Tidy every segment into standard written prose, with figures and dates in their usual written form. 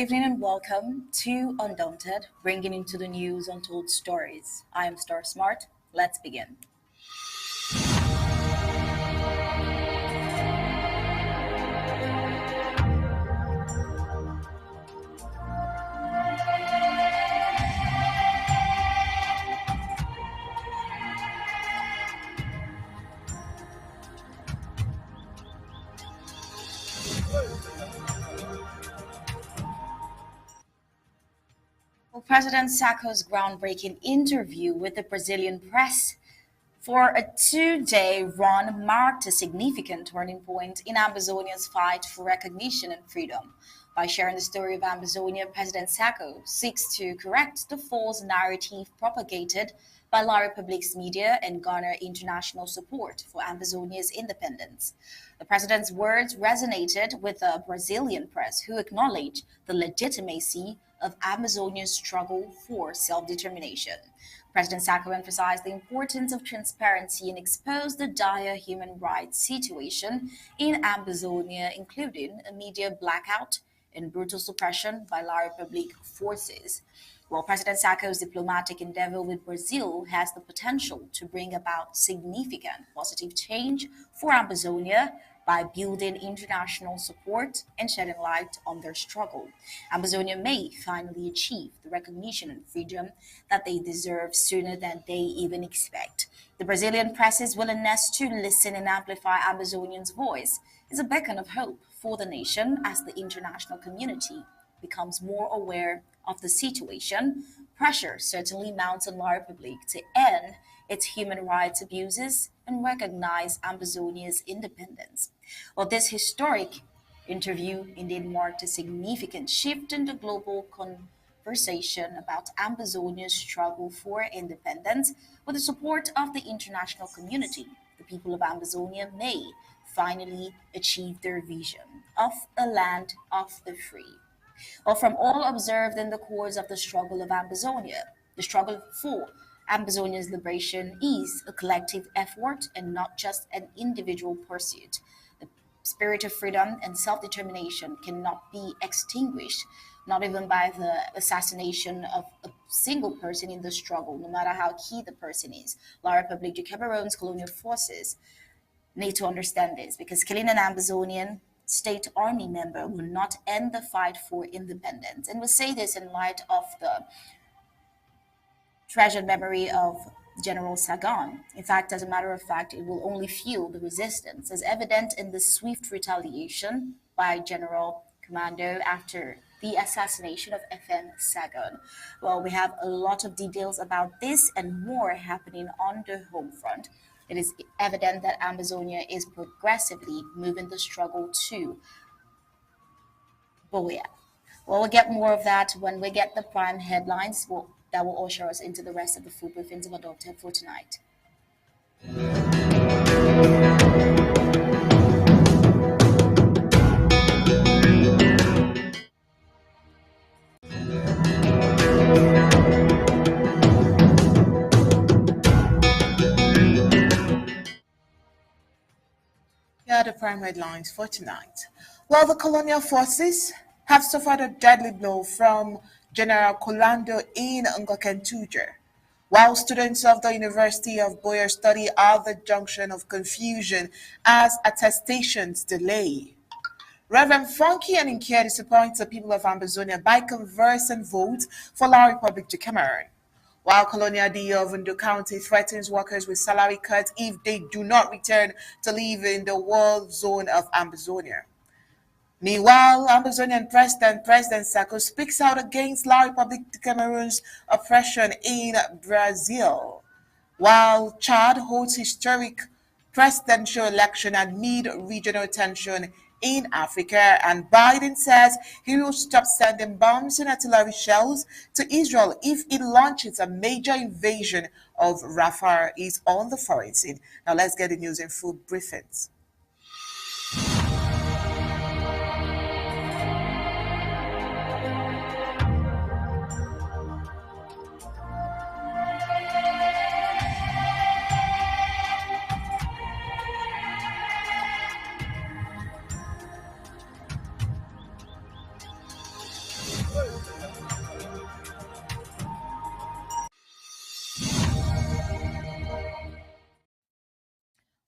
evening and welcome to Undaunted, bringing into the news untold stories. I am Star Smart. Let's begin. Well, President Sako's groundbreaking interview with the Brazilian press for a 2 day run marked a significant turning point in AmbazONIA's fight for recognition and freedom. By sharing the story of AmbazONIA, President Sako seeks to correct the false narrative propagated by La Republique's media and garner international support for AmbazONIA's independence. The president's words resonated with the Brazilian press, who acknowledged the legitimacy of AmbazONIA's struggle for self-determination. President Sako emphasized the importance of transparency and exposed the dire human rights situation in AmbazONIA, including a media blackout and brutal suppression by La Republique forces. While President Sako's diplomatic endeavor with Brazil has the potential to bring about significant positive change for AmbazONIA by building international support and shedding light on their struggle, AmbazONIA may finally achieve the recognition and freedom that they deserve sooner than they even expect. The Brazilian press's willingness to listen and amplify AmbazONIA's voice is a beacon of hope for the nation as the international community becomes more aware of the situation. Pressure certainly mounts on La Republique to end its human rights abuses and recognize AmbazONIA's independence. Well, this historic interview indeed marked a significant shift in the global conversation about AmbazONIA's struggle for independence. With the support of the international community, the people of AmbazONIA may finally achieve their vision of a land of the free. Well, from all observed in the course of the struggle of AmbazONIA, the struggle for AmbazONIA's liberation is a collective effort and not just an individual pursuit. The spirit of freedom and self-determination cannot be extinguished, not even by the assassination of a single person in the struggle, no matter how key the person is. La République du Cameroon's colonial forces need to understand this, because killing an AmbazONIan state army member will not end the fight for independence. And we say this in light of the treasured memory of General Sagan. In fact, as a matter of fact, it will only fuel the resistance, as evident in the swift retaliation by General Commando after the assassination of FN Sagan. Well, we have a lot of details about this and more happening on the home front. It is evident that AmbazONIA is progressively moving the struggle to Boya. Well, we'll get more of that when we get the prime headlines that will usher us into the rest of the full briefings of Adopted for tonight. Here are the prime headlines for tonight. Well, the colonial forces have suffered a deadly blow from General Colando in Ngokentuje, while students of the University of Boyer study at the junction of confusion as attestations delay. Reverend Funky and Inkia disappoints the people of AmbazONIA by conversant vote for La Republique du Cameroon, while Colonial D of Ondo County threatens workers with salary cuts if they do not return to live in the war zone of AmbazONIA. Meanwhile, AmbazONIan President Sako speaks out against La Republique du Cameroon's oppression in Brazil, while Chad holds historic presidential election amid regional tension in Africa, and Biden says he will stop sending bombs and artillery shells to Israel if it launches a major invasion of Rafah is on the foreign scene. Now let's get the news in full briefings.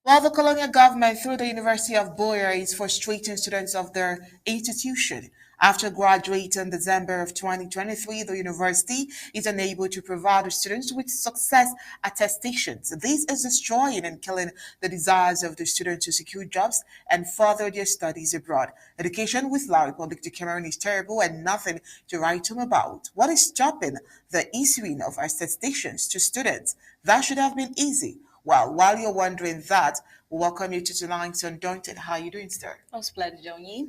While the colonial government, through the University of Boyer, is frustrating students of their institution. After graduating in December of 2023, the university is unable to provide the students with success attestations. This is destroying and killing the desires of the students to secure jobs and further their studies abroad. Education with La Republic de Cameroon is terrible and nothing to write home about. What is stopping the issuing of attestations to students? That should have been easy. Well, while you're wondering that, we welcome you to tonight's Undaunted. How are you doing, sir? Oh, splendid, Jonyi.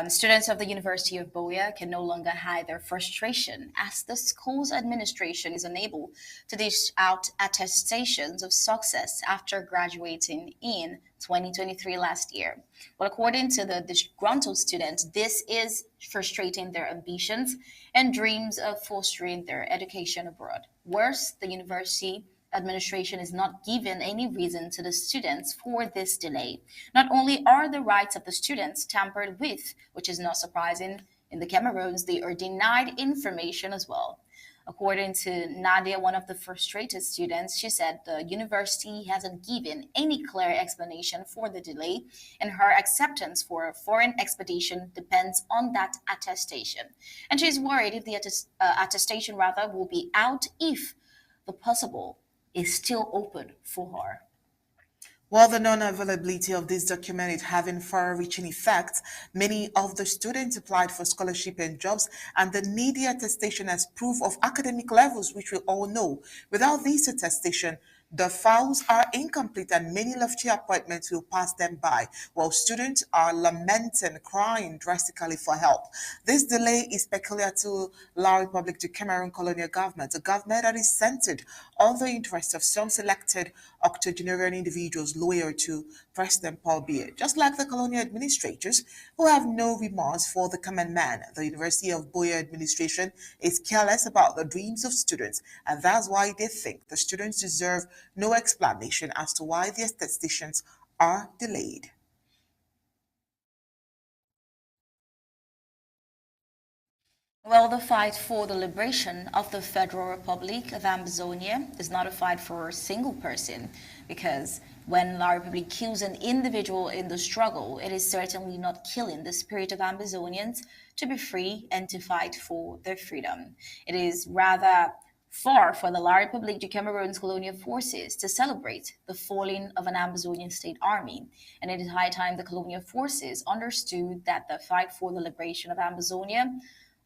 Students of the University of Boya can no longer hide their frustration as the school's administration is unable to dish out attestations of success after graduating in 2023 last year. Well, according to the disgruntled students, this is frustrating their ambitions and dreams of fostering their education abroad. Worse, the university administration is not given any reason to the students for this delay. Not only are the rights of the students tampered with, which is not surprising in the Cameroons, they are denied information as well. According to Nadia, one of the frustrated students, she said the university hasn't given any clear explanation for the delay, and her acceptance for a foreign expedition depends on that attestation. And she's worried if the attestation rather will be out if the possible is still open for her. While the non-availability of this document is having far-reaching effects, many of the students applied for scholarship and jobs, and the needy attestation as proof of academic levels, which we all know. Without this attestation, the files are incomplete and many lofty appointments will pass them by, while students are lamenting, crying drastically for help. This delay is peculiar to La Republic du Cameroon colonial government, a government that is centered on the interests of some selected octogenarian individuals loyal to President Paul Biya. Just like the colonial administrators who have no remorse for the common man, the University of Boya administration is careless about the dreams of students, and that's why they think the students deserve no explanation as to why their statisticians are delayed. Well, the fight for the liberation of the Federal Republic of AmbazONIA is not a fight for a single person, because when La Republic kills an individual in the struggle, it is certainly not killing the spirit of Ambazonians to be free and to fight for their freedom. It is rather far for the La Republique du Cameroon's colonial forces to celebrate the falling of an Amazonian state army, and it is high time the colonial forces understood that the fight for the liberation of Amazonia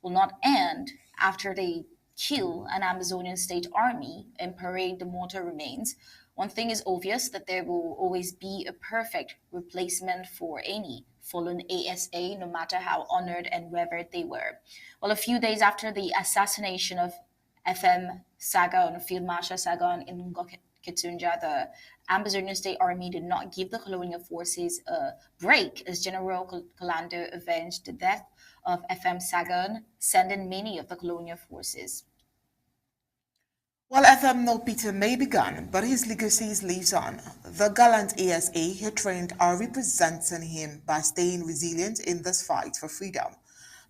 will not end after they kill an Amazonian state army and parade the mortal remains. One thing is obvious, that there will always be a perfect replacement for any fallen ASA, no matter how honored and revered they were. Well, a few days after the assassination of FM Sako, Field Marshal Sagon in Ketunja, the Ambazonian State Army did not give the colonial forces a break as General Colando avenged the death of FM Sagon, sending many of the colonial forces. While FM No Peter may be gone, but his legacy lives on. The gallant ASA he trained are representing him by staying resilient in this fight for freedom.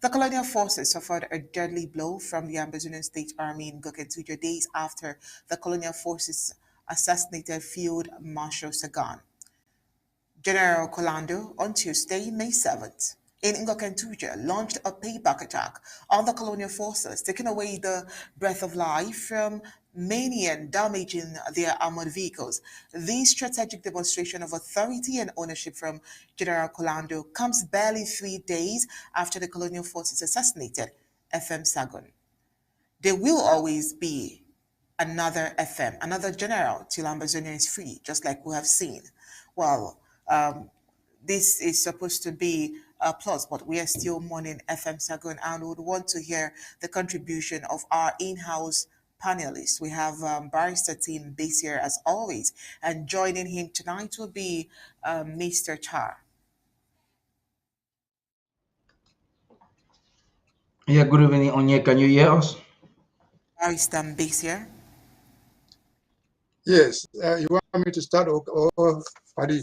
The colonial forces suffered a deadly blow from the Ambazonian State Army in Goketuja days after the colonial forces assassinated Field Marshal Sagan. General Colando on Tuesday, May 7th, in Ngokentuja, launched a payback attack on the colonial forces, taking away the breath of life from many and damaging their armored vehicles. This strategic demonstration of authority and ownership from General Colando comes barely 3 days after the colonial forces assassinated FM Sagon. There will always be another FM, another general till Ambazonia is free, just like we have seen. Well, this is supposed to be a plus, but we are still mourning FM Sagon and would want to hear the contribution of our in-house panelists. We have Barrister Tim based here as always, and joining him tonight will be Mr. Char. Yeah, good evening, Onyeka. Can you hear us? Barrister based here. Yes, you want me to start or Paddy?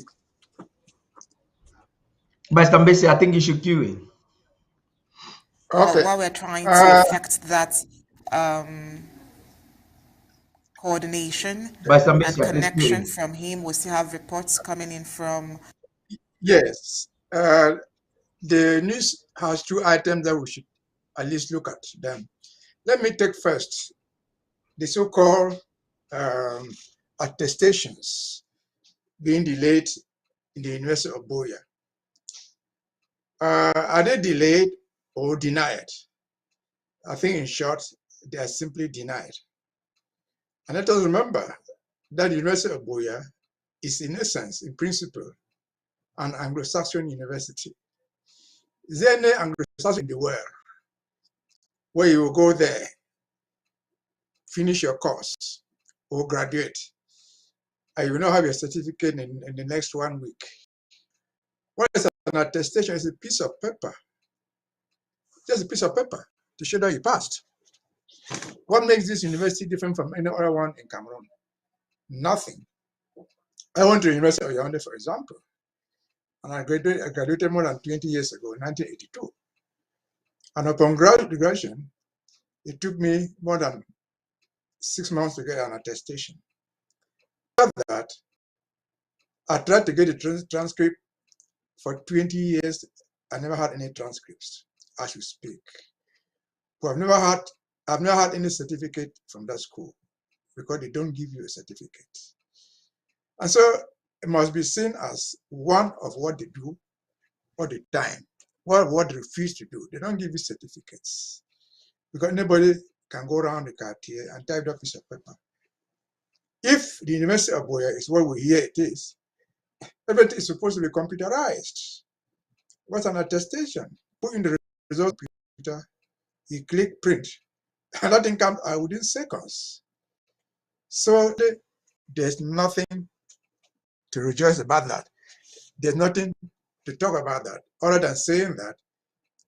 But Stambesi, I think you should queue in. Okay. while we're trying to Uh, effect that um, coordination Vice and Ambassador, excuse connection me. from him, we still have reports coming in from. yes. The news has two items that we should at least look at them. Let me take first the so-called um, attestations being delayed in the University of Boya. Are they delayed or denied? I think in short, they are simply denied. And let us remember that the University of Boya is in essence, in principle, an Anglo-Saxon university. Is there any Anglo-Saxon in the world where you will go there, finish your course, or graduate, and you will not have your certificate in the next 1 week? What is an attestation? It's a piece of paper, just a piece of paper to show that you passed. What makes this university different from any other one in Cameroon? Nothing. I went to the University of Yaoundé, for example, and I graduated more than 20 years ago, in 1982. And upon graduation, it took me more than 6 months to get an attestation. After that, I tried to get a transcript for 20 years. I never had any transcripts as we speak. But I've never had any certificate from that school because they don't give you a certificate. And so it must be seen as one of what they do all the time, what they refuse to do. They don't give you certificates because anybody can go around the cartier and type that piece of paper. If the University of Boya is what we hear it is, everything is supposed to be computerized. What's an attestation? Put in the result computer, you click print, and that thing comes out within seconds. So there's nothing to rejoice about that. There's nothing to talk about that, other than saying that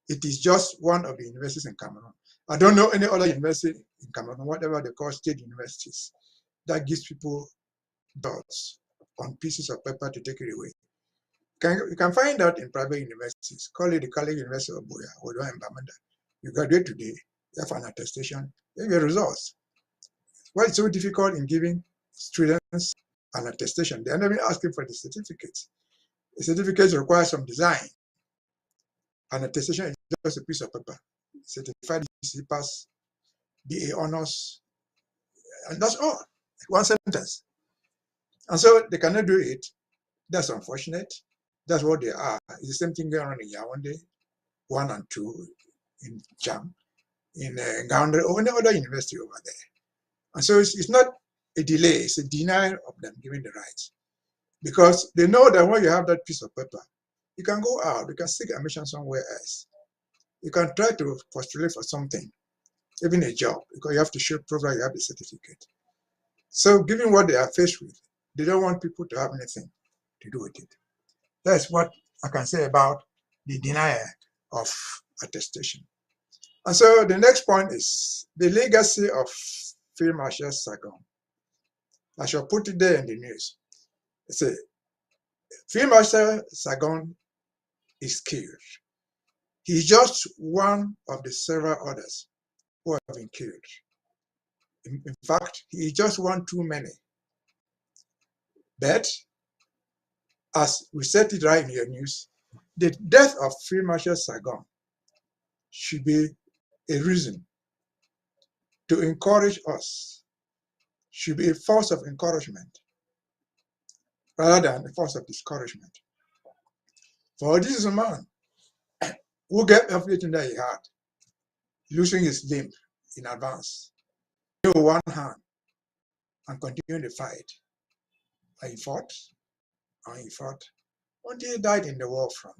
it is just one of the universities in Cameroon. I don't know any other university in Cameroon, whatever they call state universities, that gives people dots on pieces of paper to take it away. You can find that in private universities. Call it the College University of Boya or the one in Bamenda. You graduate today, you have an attestation, you have your results. Why it's so difficult in giving students an attestation? They're not even asking for the certificates. The certificates require some design. An attestation is just a piece of paper. Certified EC pass, BA honors, and that's all. One sentence. And so they cannot do it. That's unfortunate. That's what they are. It's the same thing going on in Yaoundé, 1 and 2, in Jam, in Gaoundé, or any other university over there. And so it's not a delay, it's a denial of them giving the rights. Because they know that when you have that piece of paper, you can go out, you can seek admission somewhere else. You can try to postulate for something, even a job, because you have to show proof that you have the certificate. So given what they are faced with, they don't want people to have anything to do with it. That's what I can say about the denial of attestation. And so the next point is the legacy of Field Marshal Sako. I shall put it there in the news. It's a Field Marshal Sagon is killed. He's just one of the several others who have been killed. In fact, he is just one too many. But as we said it right in your news, the death of Field Marshal Sagon should be a reason to encourage us, should be a force of encouragement rather than a force of discouragement. For this is a man who gave everything that he had, losing his limb in advance, with one hand, and continued the fight. And he fought, and he fought, until he died in the war front.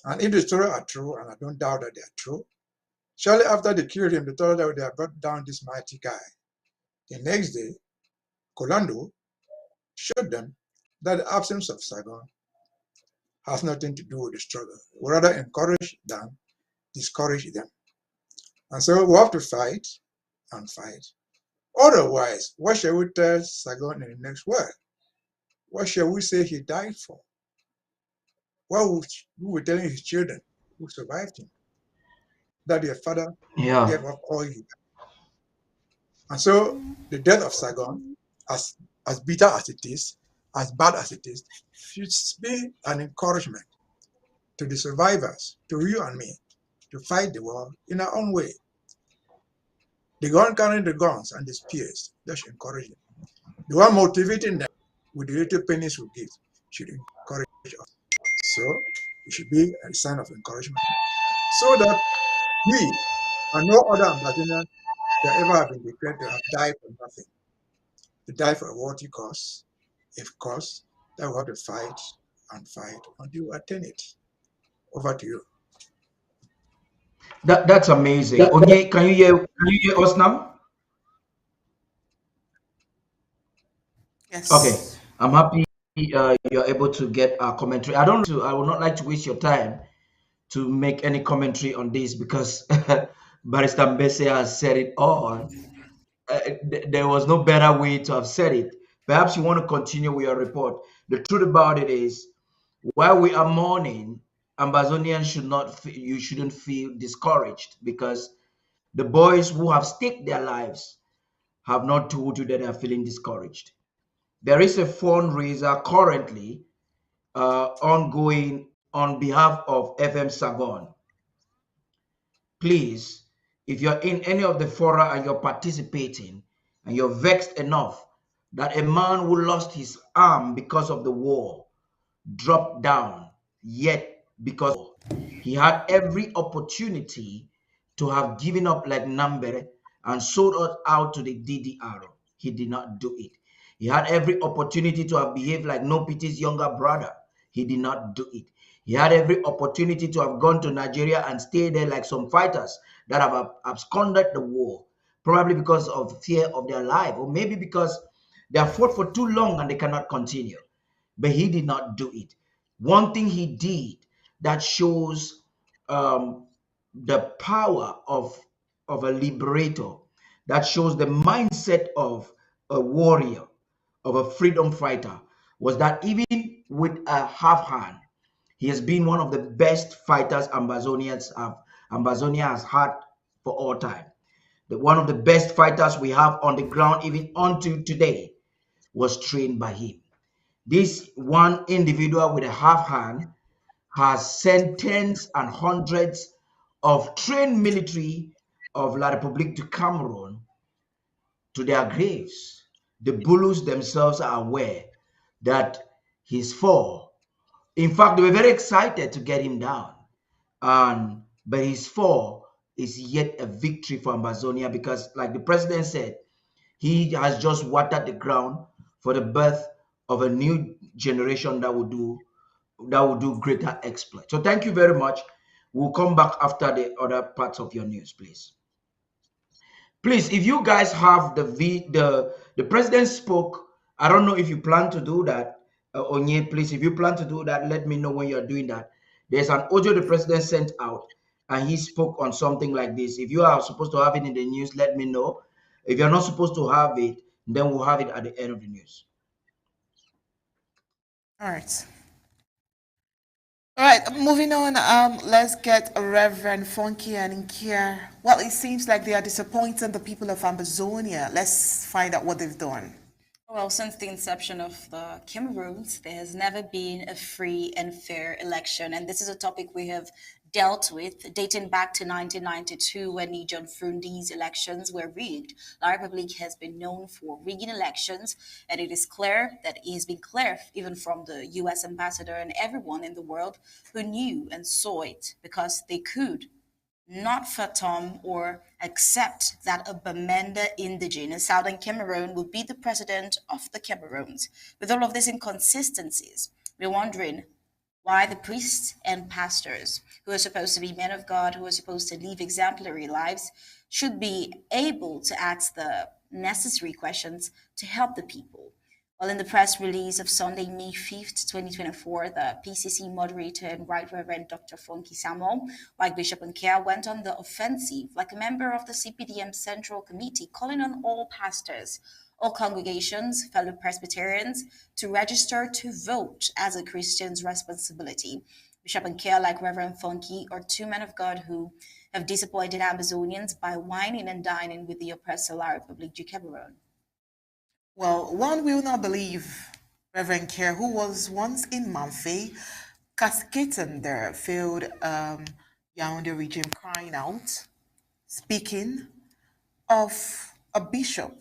And if the stories are true, and I don't doubt that they are true, shortly after they killed him, they told that they had brought down this mighty guy. The next day, Colando showed them that the absence of Saigon has nothing to do with the struggle. We rather encourage than discourage them. And so we have to fight and fight. Otherwise, what shall we tell Saigon in the next word? What shall we say he died for? What would we tell his children who survived him? that their father Yeah. gave up all he had. And so the death of Saigon, as bitter as it is, as bad as it is, should be an encouragement to the survivors, to you and me, to fight the war in our own way. The one carrying the guns and the spears, that should encourage them. The one motivating them with the little pennies we give should encourage us. So it should be a sign of encouragement. So that we and no other Ambazonian shall ever have been declared to have died for nothing, to die for a worthy cause, a cause that we have to fight and fight until we attain it. Over to you. That's amazing. Onye, can you hear us now? Okay. Yes. I'm happy you're able to get our commentary. I would not like to waste your time to make any commentary on this because Barrister Mbese has said it all. There was no better way to have said it. Perhaps you want to continue with your report. The truth about it is, while we are mourning, Ambazonians you shouldn't feel discouraged because the boys who have staked their lives have not told you that they are feeling discouraged. There is a fundraiser currently ongoing on behalf of FM Sagon. Please, if you're in any of the fora and you're participating and you're vexed enough that a man who lost his arm because of the war dropped down, yet because he had every opportunity to have given up like Nambere and sold us out to the DDR. He did not do it. He had every opportunity to have behaved like No Pity's younger brother. He did not do it. He had every opportunity to have gone to Nigeria and stay there like some fighters that have absconded the war, probably because of fear of their life, or maybe because they have fought for too long and they cannot continue. But he did not do it. One thing he did that shows the power of a liberator, that shows the mindset of a warrior, of a freedom fighter, was that even with a half hand, he has been one of the best fighters Ambazonia has had for all time. One of the best fighters we have on the ground, even until today, was trained by him. This one individual with a half hand has sent tens and hundreds of trained military of La République du Cameroon to their graves. The Bulus themselves are aware that he's fall. In fact, they were very excited to get him down. But his fall is yet a victory for Amazonia because, like the president said, he has just watered the ground for the birth of a new generation that will do greater exploits. So thank you very much. We'll come back after the other parts of your news, please. Please, if you guys have the president spoke. I don't know if you plan to do that, Onye. Please, if you plan to do that, let me know when you're doing that. There's an audio the president sent out, and he spoke on something like this. If you are supposed to have it in the news, let me know. If you're not supposed to have it, then we'll have it at the end of the news. All right. All right, moving on. Let's get Reverend Funky and Inkia. Well, it seems like they are disappointing the people of Ambazonia. Let's find out what they've done. Well, since the inception of the Cameroons, there has never been a free and fair election. And this is a topic we have dealt with dating back to 1992 when John Frundi's elections were rigged. La Republic has been known for rigging elections, and it is clear that it has been clear even from the US ambassador and everyone in the world who knew and saw it because they could not fathom or accept that a Bamenda indigene in southern Cameroon would be the president of the Cameroons. With all of these inconsistencies, we're wondering why the priests and pastors, who are supposed to be men of God, who are supposed to live exemplary lives, should be able to ask the necessary questions to help the people. Well, in the press release of Sunday, May 5th, 2024, the PCC moderator and Right Reverend Dr. Funky Samuel, like Bishop Nkea, went on the offensive like a member of the CPDM Central Committee, calling on all pastors, all congregations, fellow Presbyterians, to register to vote as a Christian's responsibility. Bishop and Care, like Reverend Funky, are two men of God who have disappointed Ambazonians by whining and dining with the oppressed La Republique du Cameroon. Well, one will not believe Reverend Kerr, who was once in Manfei, cascating the failed Yaoundé regime, crying out, speaking of a bishop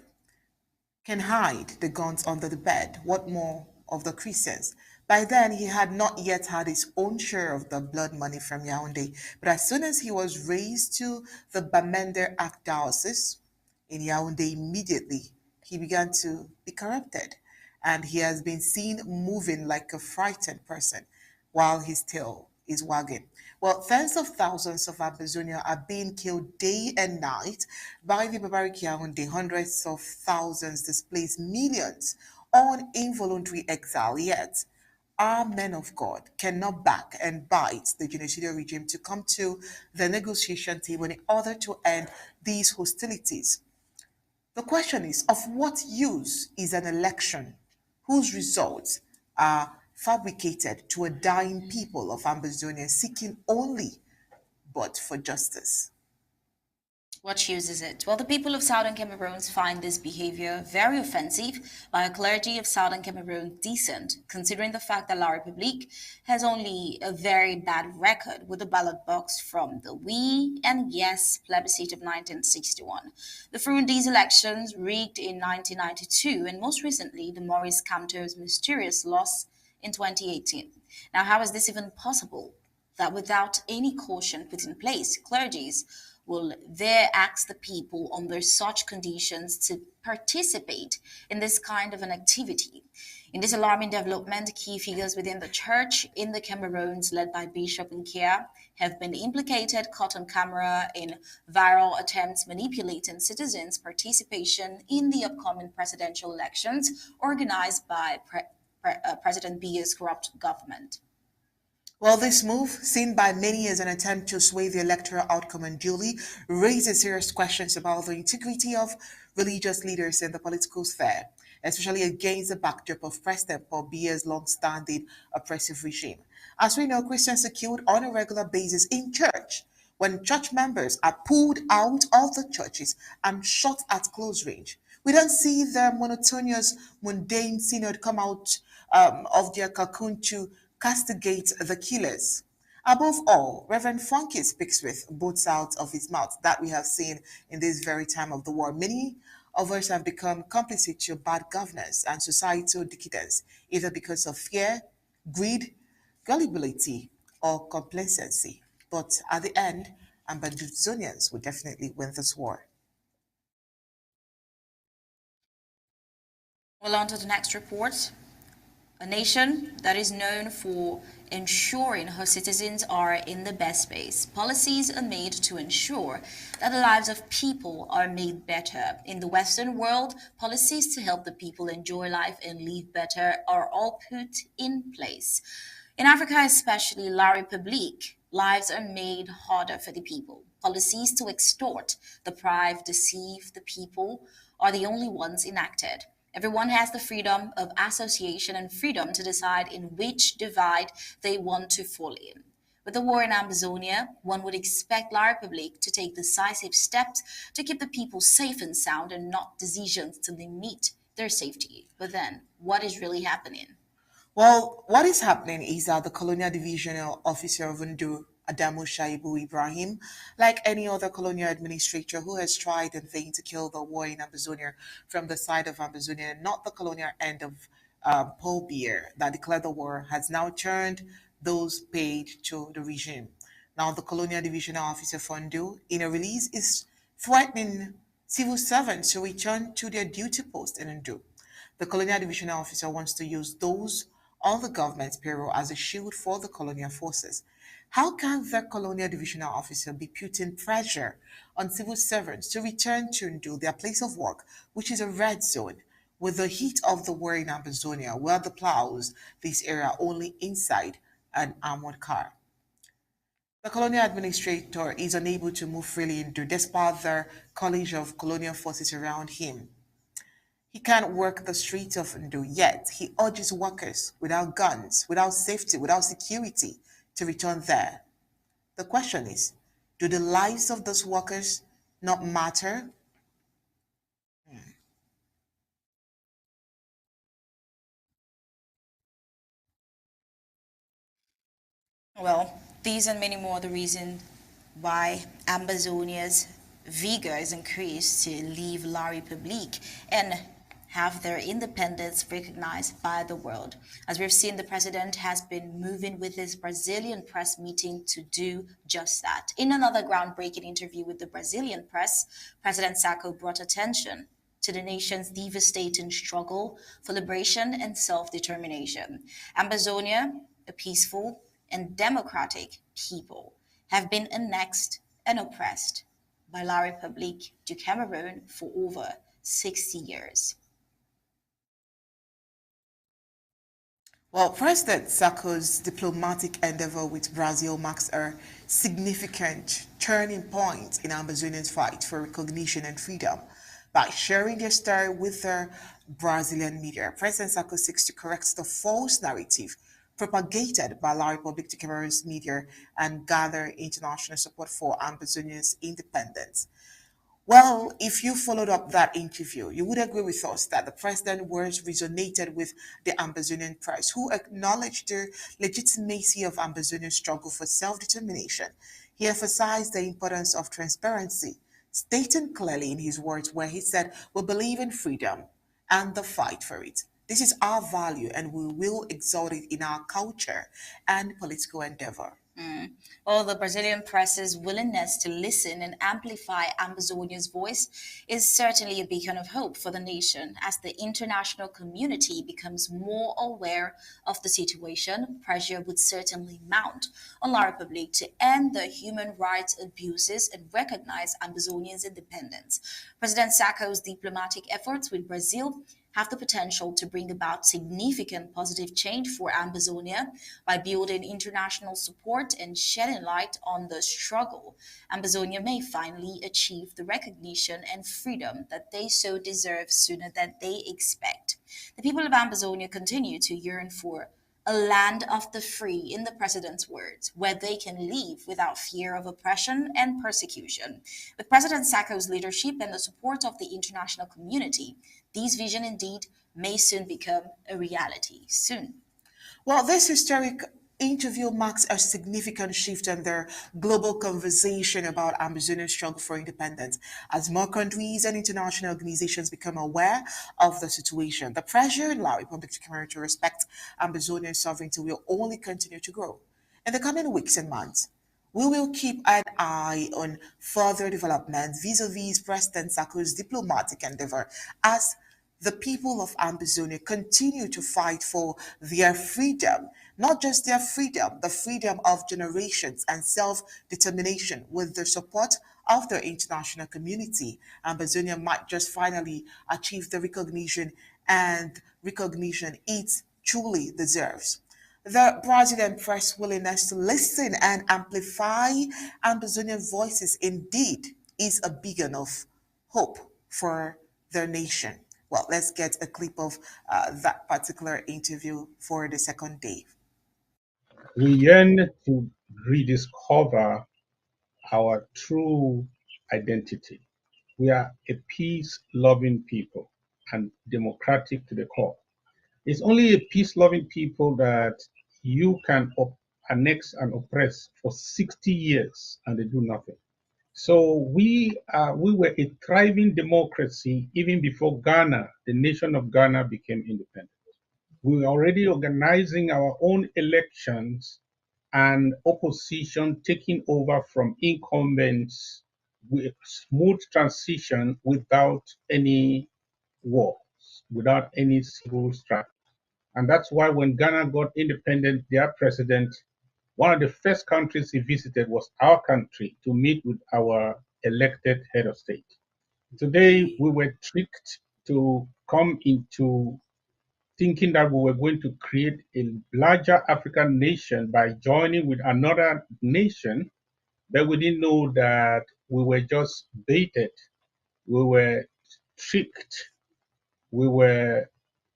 can hide the guns under the bed. What more of the Christians? By then, he had not yet had his own share of the blood money from Yaoundé. But as soon as he was raised to the Bamenda Archdiocese in Yaoundé, immediately he began to be corrupted. And he has been seen moving like a frightened person while his tail is wagging. Well, tens of thousands of AmbazONIA are being killed day and night by the barbaric Yaoundé. Hundreds of thousands displaced, millions on involuntary exile. Yet, our men of God cannot back and bite the genocidal regime to come to the negotiation table in order to end these hostilities. The question is, of what use is an election whose results are fabricated to a dying people of AmbazONIA seeking only but for justice? What use is it? Well, the people of Southern Cameroon find this behavior very offensive, by a clergy of Southern Cameroon decent, considering the fact that La République has only a very bad record with the ballot box from the oui and yes plebiscite of 1961, the Frundi's elections rigged in 1992, and most recently the Maurice Kamto's mysterious loss in 2018. Now, how is this even possible? That without any caution put in place, clergies will there ask the people under such conditions to participate in this kind of an activity. In this alarming development, key figures within the church in the Cameroons, led by Bishop Nkia, have been implicated, caught on camera in viral attempts manipulating citizens' participation in the upcoming presidential elections organized by President Biya's corrupt government. Well, this move, seen by many as an attempt to sway the electoral outcome unduly, raises serious questions about the integrity of religious leaders in the political sphere, especially against the backdrop of President Paul Biya's long-standing oppressive regime. As we know, Christians are killed on a regular basis in church when church members are pulled out of the churches and shot at close range. We don't see the monotonous, mundane synod come out of their cocoon to castigate the killers. Above all, Reverend Funky speaks with both sides of his mouth that we have seen in this very time of the war. Many of us have become complicit to bad governance and societal decadence, either because of fear, greed, gullibility, or complacency. But at the end, Ambazonians will definitely win this war. Well, on to the next report. A nation that is known for ensuring her citizens are in the best space. Policies are made to ensure that the lives of people are made better. In the Western world, policies to help the people enjoy life and live better are all put in place. In Africa, especially La République, lives are made harder for the people. Policies to extort, deprive, deceive the people are the only ones enacted. Everyone has the freedom of association and freedom to decide in which divide they want to fall in. With the war in AmbazONIA, one would expect La République to take decisive steps to keep the people safe and sound and not decisions to limit their safety. But then, what is really happening? Well, what is happening is that the colonial divisional officer of Ndu, Adamu Shaibu Ibrahim, like any other colonial administrator who has tried in vain to kill the war in AmbazONIA from the side of AmbazONIA, not the colonial end of Paul Biya that declared the war, has now turned those paid to the regime. Now, the colonial divisional officer for Ndu, in a release, is threatening civil servants to return to their duty post in Ndu. The colonial divisional officer wants to use those on the government's payroll as a shield for the colonial forces. How can the colonial divisional officer be putting pressure on civil servants to return to Ndu, their place of work, which is a red zone, with the heat of the war in AmbazONIA, where the plows this area only inside an armored car? The colonial administrator is unable to move freely in Ndu despite the college of colonial forces around him. He can't work the streets of Ndu, yet he urges workers without guns, without safety, without security to return there. The question is, do the lives of those workers not matter? Well, these and many more are the reason why AmbazONIA's vigor is increased to leave La République and have their independence recognized by the world. As we've seen, the president has been moving with his Brazilian press meeting to do just that. In another groundbreaking interview with the Brazilian press, President Sako brought attention to the nation's devastating struggle for liberation and self determination. Ambazonia, a peaceful and democratic people, have been annexed and oppressed by La République du Cameroon for over 60 years. Well, President Sako's diplomatic endeavor with Brazil marks a significant turning point in Amazonians' fight for recognition and freedom. By sharing their story with the Brazilian media, President Sako seeks to correct the false narrative propagated by La République du Cameroon's media and gather international support for Amazonia's independence. Well, if you followed up that interview, you would agree with us that the president's words resonated with the Ambazonian press, who acknowledged the legitimacy of Ambazonian struggle for self-determination. He emphasized the importance of transparency, stating clearly in his words where he said, "We believe in freedom and the fight for it. This is our value and we will exalt it in our culture and political endeavor." While the Brazilian press's willingness to listen and amplify Ambazonia's voice is certainly a beacon of hope for the nation. As the international community becomes more aware of the situation, pressure would certainly mount on La Republique to end the human rights abuses and recognize Ambazonia's independence. President Sako's diplomatic efforts with Brazil have the potential to bring about significant positive change for Ambazonia by building international support and shedding light on the struggle. Ambazonia may finally achieve the recognition and freedom that they so deserve sooner than they expect. The people of Ambazonia continue to yearn for a land of the free, in the president's words, where they can live without fear of oppression and persecution. With President Sako's leadership and the support of the international community, these visions indeed may soon become a reality. Soon. Well, this historic interview marks a significant shift in the global conversation about Amazonia's struggle for independence. As more countries and international organizations become aware of the situation, the pressure in La Republic to respect Amazonian sovereignty will only continue to grow. In the coming weeks and months, we will keep an eye on further developments vis-a-vis President Sako's diplomatic endeavor as the people of Amazonia continue to fight for their freedom, not just their freedom, the freedom of generations and self determination with the support of the international community. Amazonia might just finally achieve the recognition it truly deserves. The Brazilian press willingness to listen and amplify Amazonian voices indeed is a beacon of hope for their nation. Well, let's get a clip of that particular interview for the second day. We yearn to rediscover our true identity. We are a peace loving people and democratic to the core. It's only a peace loving people that you can annex and oppress for 60 years and they do nothing. So we were a thriving democracy even before Ghana, the nation of Ghana, became independent. We were already organizing our own elections and opposition taking over from incumbents with smooth transition without any wars, without any civil strife. And that's why when Ghana got independent, their president, one of the first countries he visited was our country to meet with our elected head of state. Today, we were tricked to come into thinking that we were going to create a larger African nation by joining with another nation, but we didn't know that we were just baited, we were tricked, we were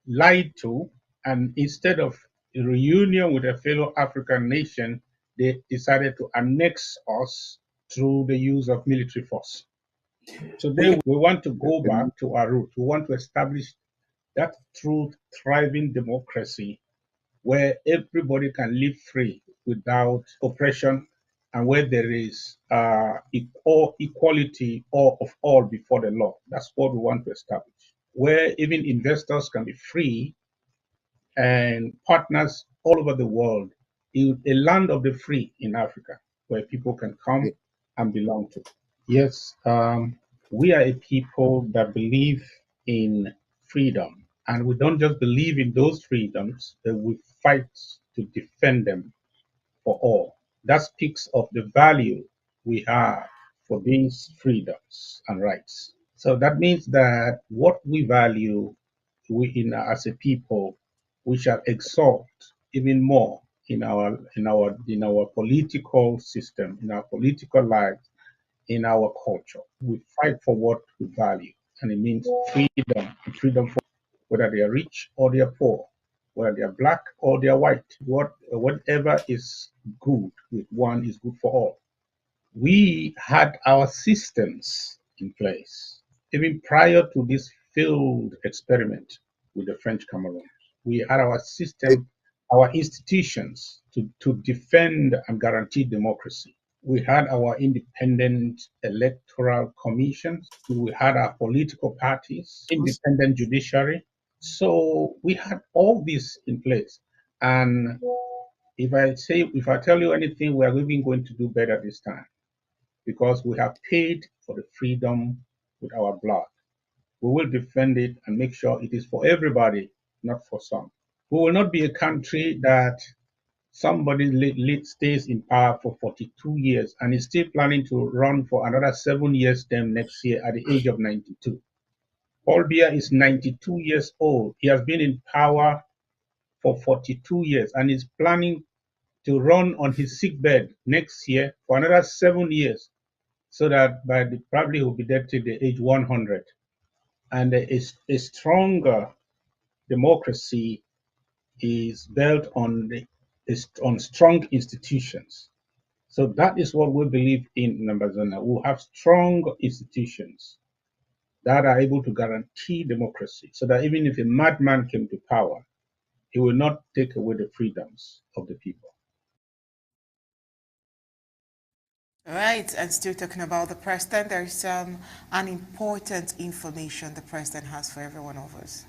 lied to, and instead of a reunion with a fellow African nation, they decided to annex us through the use of military force. Today, we want to go back to our roots. We want to establish that true, thriving democracy where everybody can live free without oppression and where there is equality of all before the law. That's what we want to establish. Where even investors can be free and partners all over the world, a land of the free in Africa, where people can come and belong to. Yes, we are a people that believe in freedom, and we don't just believe in those freedoms, but we fight to defend them for all. That speaks of the value we have for these freedoms and rights. So that means that what we value as a people, we shall exalt even more in our political system, in our political life, in our culture. We fight for what we value, and it means freedom for whether they are rich or they are poor, whether they are black or they are white. Whatever is good with one is good for all. We had our systems in place even prior to this failed experiment with the French Cameroon. We had our system, our institutions to defend and guarantee democracy. We had our independent electoral commissions. We had our political parties, independent judiciary. So we had all this in place. And if I tell you anything, we are even going to do better this time because we have paid for the freedom with our blood. We will defend it and make sure it is for everybody, not for some. We will not be a country that somebody stays in power for 42 years and is still planning to run for another 7 years term next year at the age of 92. Paul Biya is 92 years old. He has been in power for 42 years and is planning to run on his sick bed next year for another 7 years, so that probably he'll be dead till the age 100. And a stronger democracy is built on strong institutions. So that is what we believe in AmbazONIA. We have strong institutions that are able to guarantee democracy, so that even if a madman came to power, he will not take away the freedoms of the people. All right, and still talking about the president, there is an important information the president has for every one of us.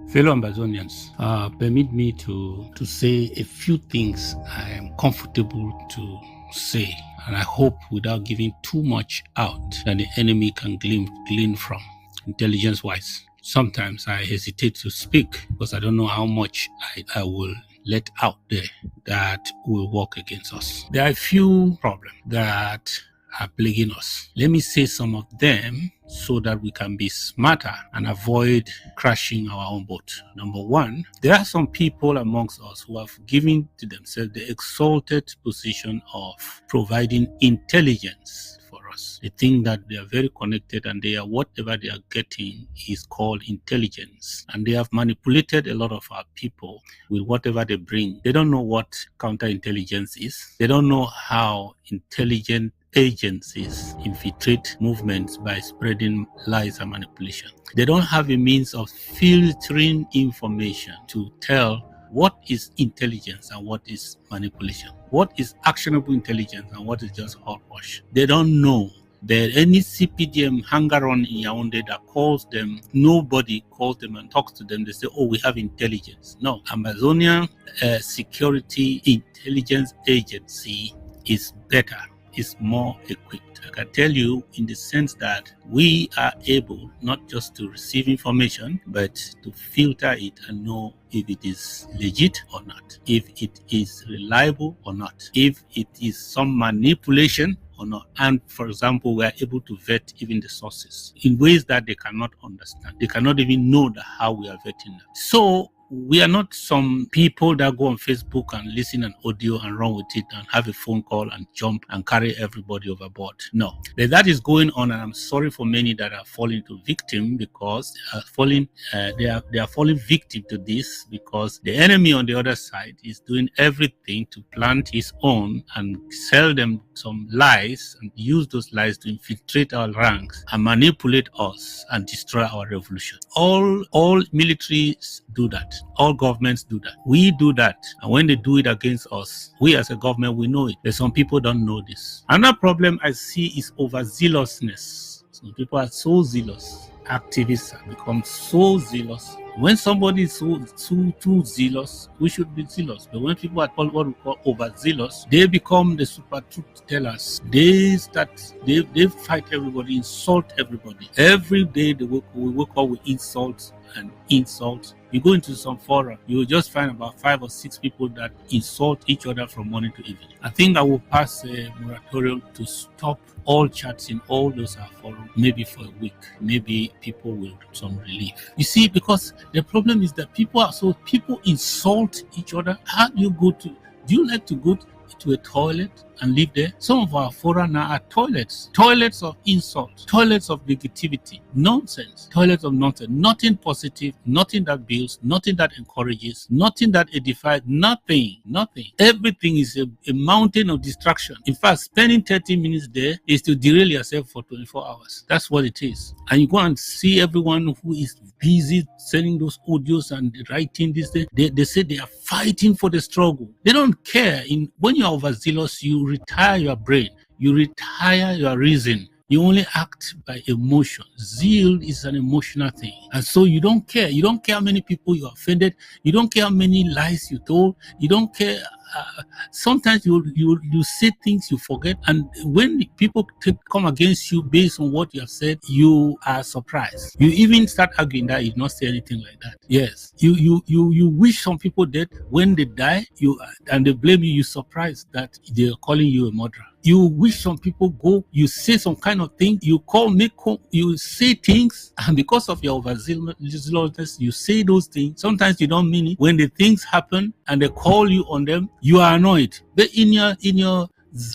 Fellow AmbazONians, permit me to say a few things I am comfortable to say, and I hope without giving too much out that the enemy can glean from, intelligence-wise. Sometimes I hesitate to speak because I don't know how much I will let out there that will work against us. There are a few problems that are plaguing us. Let me say some of them so that we can be smarter and avoid crashing our own boat. Number one, there are some people amongst us who have given to themselves the exalted position of providing intelligence for us. They think that they are very connected and whatever they are getting is called intelligence. And they have manipulated a lot of our people with whatever they bring. They don't know what counterintelligence is. They don't know how intelligent agencies infiltrate movements by spreading lies and manipulation. They don't have a means of filtering information to tell what is intelligence and what is manipulation, what is actionable intelligence and what is just hogwash. They don't know that any CPDM hanger-on in Yaoundé that calls them, nobody calls them and talks to them. They say, oh, we have intelligence. No, AmbazONIA Security Intelligence Agency is better, is more equipped. I can tell you in the sense that we are able not just to receive information, but to filter it and know if it is legit or not, if it is reliable or not, if it is some manipulation or not. And for example, we are able to vet even the sources in ways that they cannot understand. They cannot even know how we are vetting them. So we are not some people that go on Facebook and listen an audio and run with it and have a phone call and jump and carry everybody overboard. No, but that is going on, and I'm sorry for many that are falling to victim because they are falling victim to this because the enemy on the other side is doing everything to plant his own and sell them some lies and use those lies to infiltrate our ranks and manipulate us and destroy our revolution. All militaries do that. All governments do that. We do that. And when they do it against us, we as a government, we know it. But some people don't know this. Another problem I see is overzealousness. Some people are so zealous. Activists have become so zealous. When somebody is too zealous, we should be zealous. But when people are called what we call overzealous, they become the super truth tellers. They fight everybody, insult everybody. Every day we wake up with insults and insults. You go into some fora, you will just find about 5 or 6 people that insult each other from morning to evening. I think I will pass a moratorium to stop all chats in all those forums, maybe for a week. Maybe people will get some relief. You see, because the problem is that people insult each other. How do you like to go to a toilet and live there? Some of our fora now are toilets of insult, toilets of negativity, nonsense, toilets of nonsense, nothing positive, nothing that builds, nothing that encourages, nothing that edifies, nothing. Everything is a mountain of distraction. In fact, spending 30 minutes there is to derail yourself for 24 hours. That's what it is. And you go and see everyone who is busy sending those audios and writing this thing. They say they are fighting for the struggle. They don't care. When you are overzealous, you retire your brain, you retire your reason. You only act by emotion. Zeal is an emotional thing. And so you don't care. You don't care how many people you offended. You don't care how many lies you told. You don't care. Sometimes you say things you forget. And when people come against you based on what you have said, you are surprised. You even start arguing that you did not say anything like that. Yes. You wish some people dead. When they die, and they blame you, you're surprised that they're calling you a murderer. You wish some people go, you say some kind of thing, you say things, and because of your overzealousness, you say those things. Sometimes you don't mean it. When the things happen and they call you on them, you are annoyed. But in your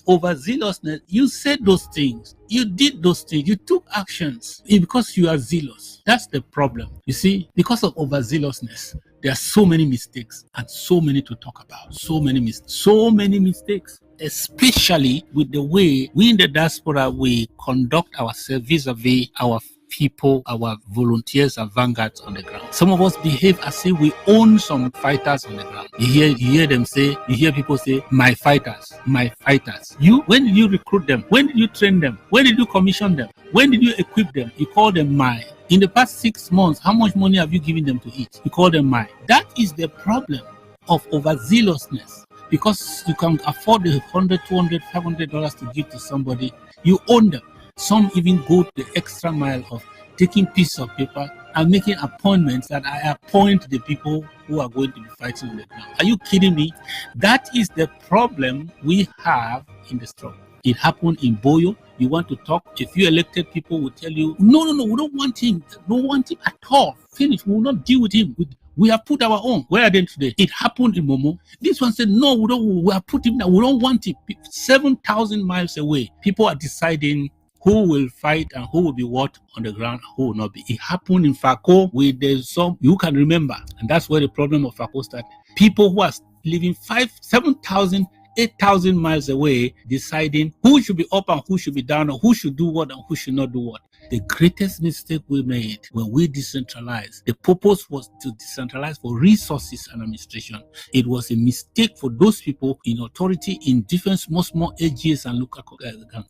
overzealousness, you said those things, you did those things, you took actions because you are zealous. That's the problem. You see, because of overzealousness, there are so many mistakes and so many to talk about. So many mistakes, especially with the way we in the diaspora, we conduct ourselves vis-a-vis our people, our volunteers and vanguards on the ground. Some of us behave as if we own some fighters on the ground. You hear people say, my fighters. When did you recruit them? When did you train them? When did you commission them? When did you equip them? You call them my. In the past 6 months, how much money have you given them to eat? You call them my. That is the problem of overzealousness. Because you can afford the $100, $200, $500 to give to somebody, you own them. Some even go the extra mile of taking pieces of paper and making appointments that I appoint the people who are going to be fighting on the ground. Are you kidding me? That is the problem we have in the struggle. It happened in Boyo. You want to talk. If you elected people will tell you, no, we don't want him. Don't want him at all. Finish. We will not deal with him. We have put our own. Where are they today? It happened in Momo. This one said, no, we have put him down. We don't want him. 7,000 miles away. People are deciding who will fight and who will be what on the ground, who will not be. It happened in Sako with some you can remember. And that's where the problem of Sako started. People who are living 7,000, 8,000 miles away deciding who should be up and who should be down, or who should do what and who should not do what. The greatest mistake we made when we decentralized, the purpose was to decentralize for resources and administration. It was a mistake for those people in authority in different small AGs and local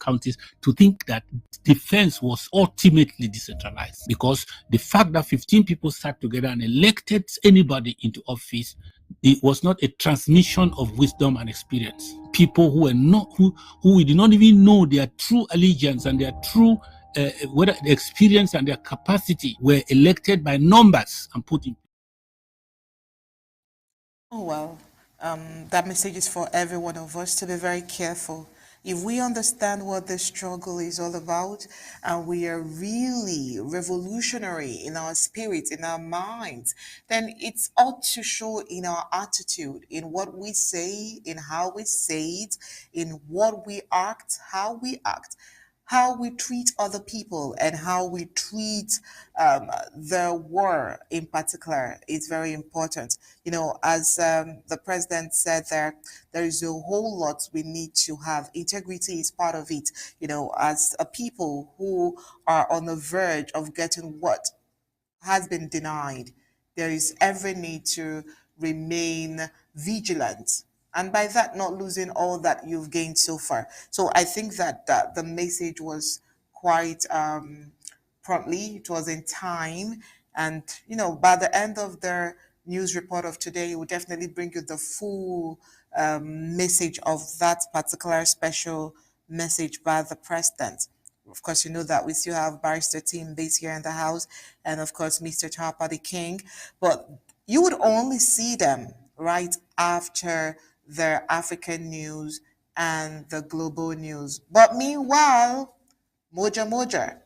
counties to think that defense was ultimately decentralized. Because the fact that 15 people sat together and elected anybody into office, it was not a transmission of wisdom and experience. People who were not, who we did not even know their true allegiance and their true whether the experience and their capacity were elected by numbers and put in. Oh, well, that message is for every one of us to be very careful If we understand what this struggle is all about, and we are really revolutionary in our spirit, in our minds, then it's ought to show in our attitude, in what we say, in how we say it, in what we act, how we treat other people, and how we treat the war in particular is very important. As the president said, there is a whole lot we need to have. Integrity is part of it. As a people who are on the verge of getting what has been denied, there is every need to remain vigilant. And by that, not losing all that you've gained so far. So I think that the message was quite promptly, it was in time. And, by the end of the news report of today, it will definitely bring you the full message of that particular special message by the president. Of course, you know that we still have Barrister Team based here in the house, and of course, Mr. Chapa the King. But you would only see them right after the African news and the global news. But meanwhile, Moja Moja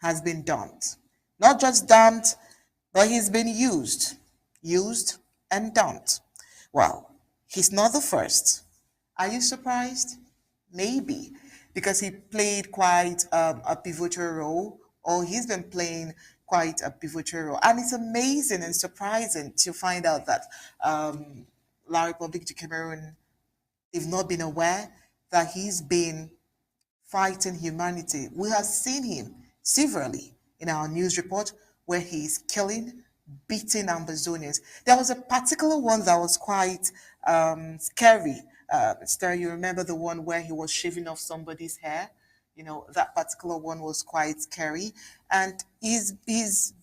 has been dumped. Not just dumped, but he's been used and dumped. Well, he's not the first. Are you surprised? Maybe, because he played quite a pivotal role, or he's been playing quite a pivotal role. And it's amazing and surprising to find out that La République du Cameroon, they've not been aware that he's been fighting humanity. We have seen him severally in our news report where he is killing, beating AmbazONians. There was a particular one that was quite scary. Esther, you remember the one where he was shaving off somebody's hair? That particular one was quite scary. And he's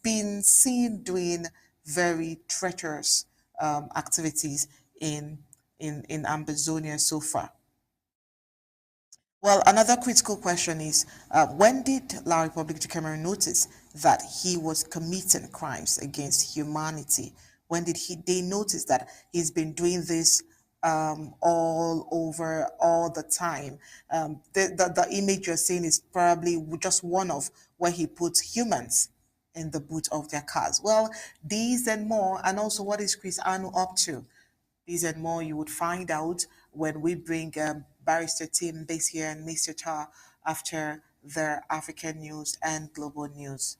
been seen doing very treacherous activities in AmbazONia so far. Well, another critical question is when did La République du Cameroon notice that he was committing crimes against humanity? When did they notice that he's been doing this all over, all the time? The image you're seeing is probably just one of where he puts humans in the boot of their cars. Well, these and more, and also what is Chris Anu up to? These and more you would find out when we bring Barrister Tim based here and Mr. Cha after the African news and global news.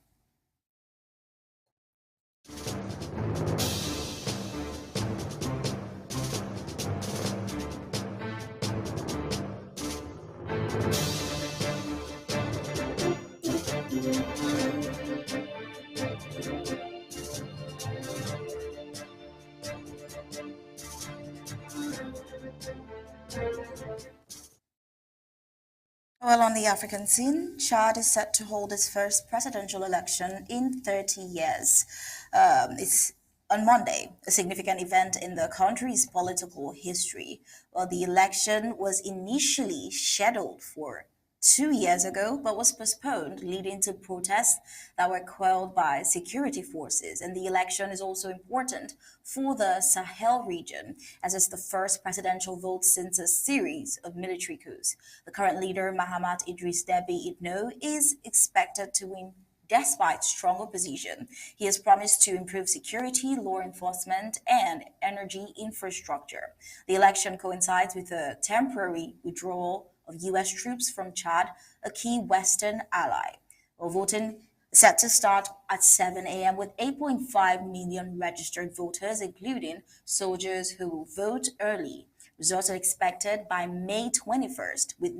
Well, on the African scene, Chad is set to hold its first presidential election in 30 years. It's on Monday, a significant event in the country's political history. Well, the election was initially scheduled for 2 years ago, but was postponed, leading to protests that were quelled by security forces. And the election is also important for the Sahel region, as it's the first presidential vote since a series of military coups. The current leader, Mahamat Idris Deby Itno, is expected to win despite strong opposition. He has promised to improve security, law enforcement, and energy infrastructure. The election coincides with a temporary withdrawal of U.S. troops from Chad, a key Western ally. Well, voting is set to start at 7 a.m. with 8.5 million registered voters, including soldiers who will vote early. Results are expected by May 21st, with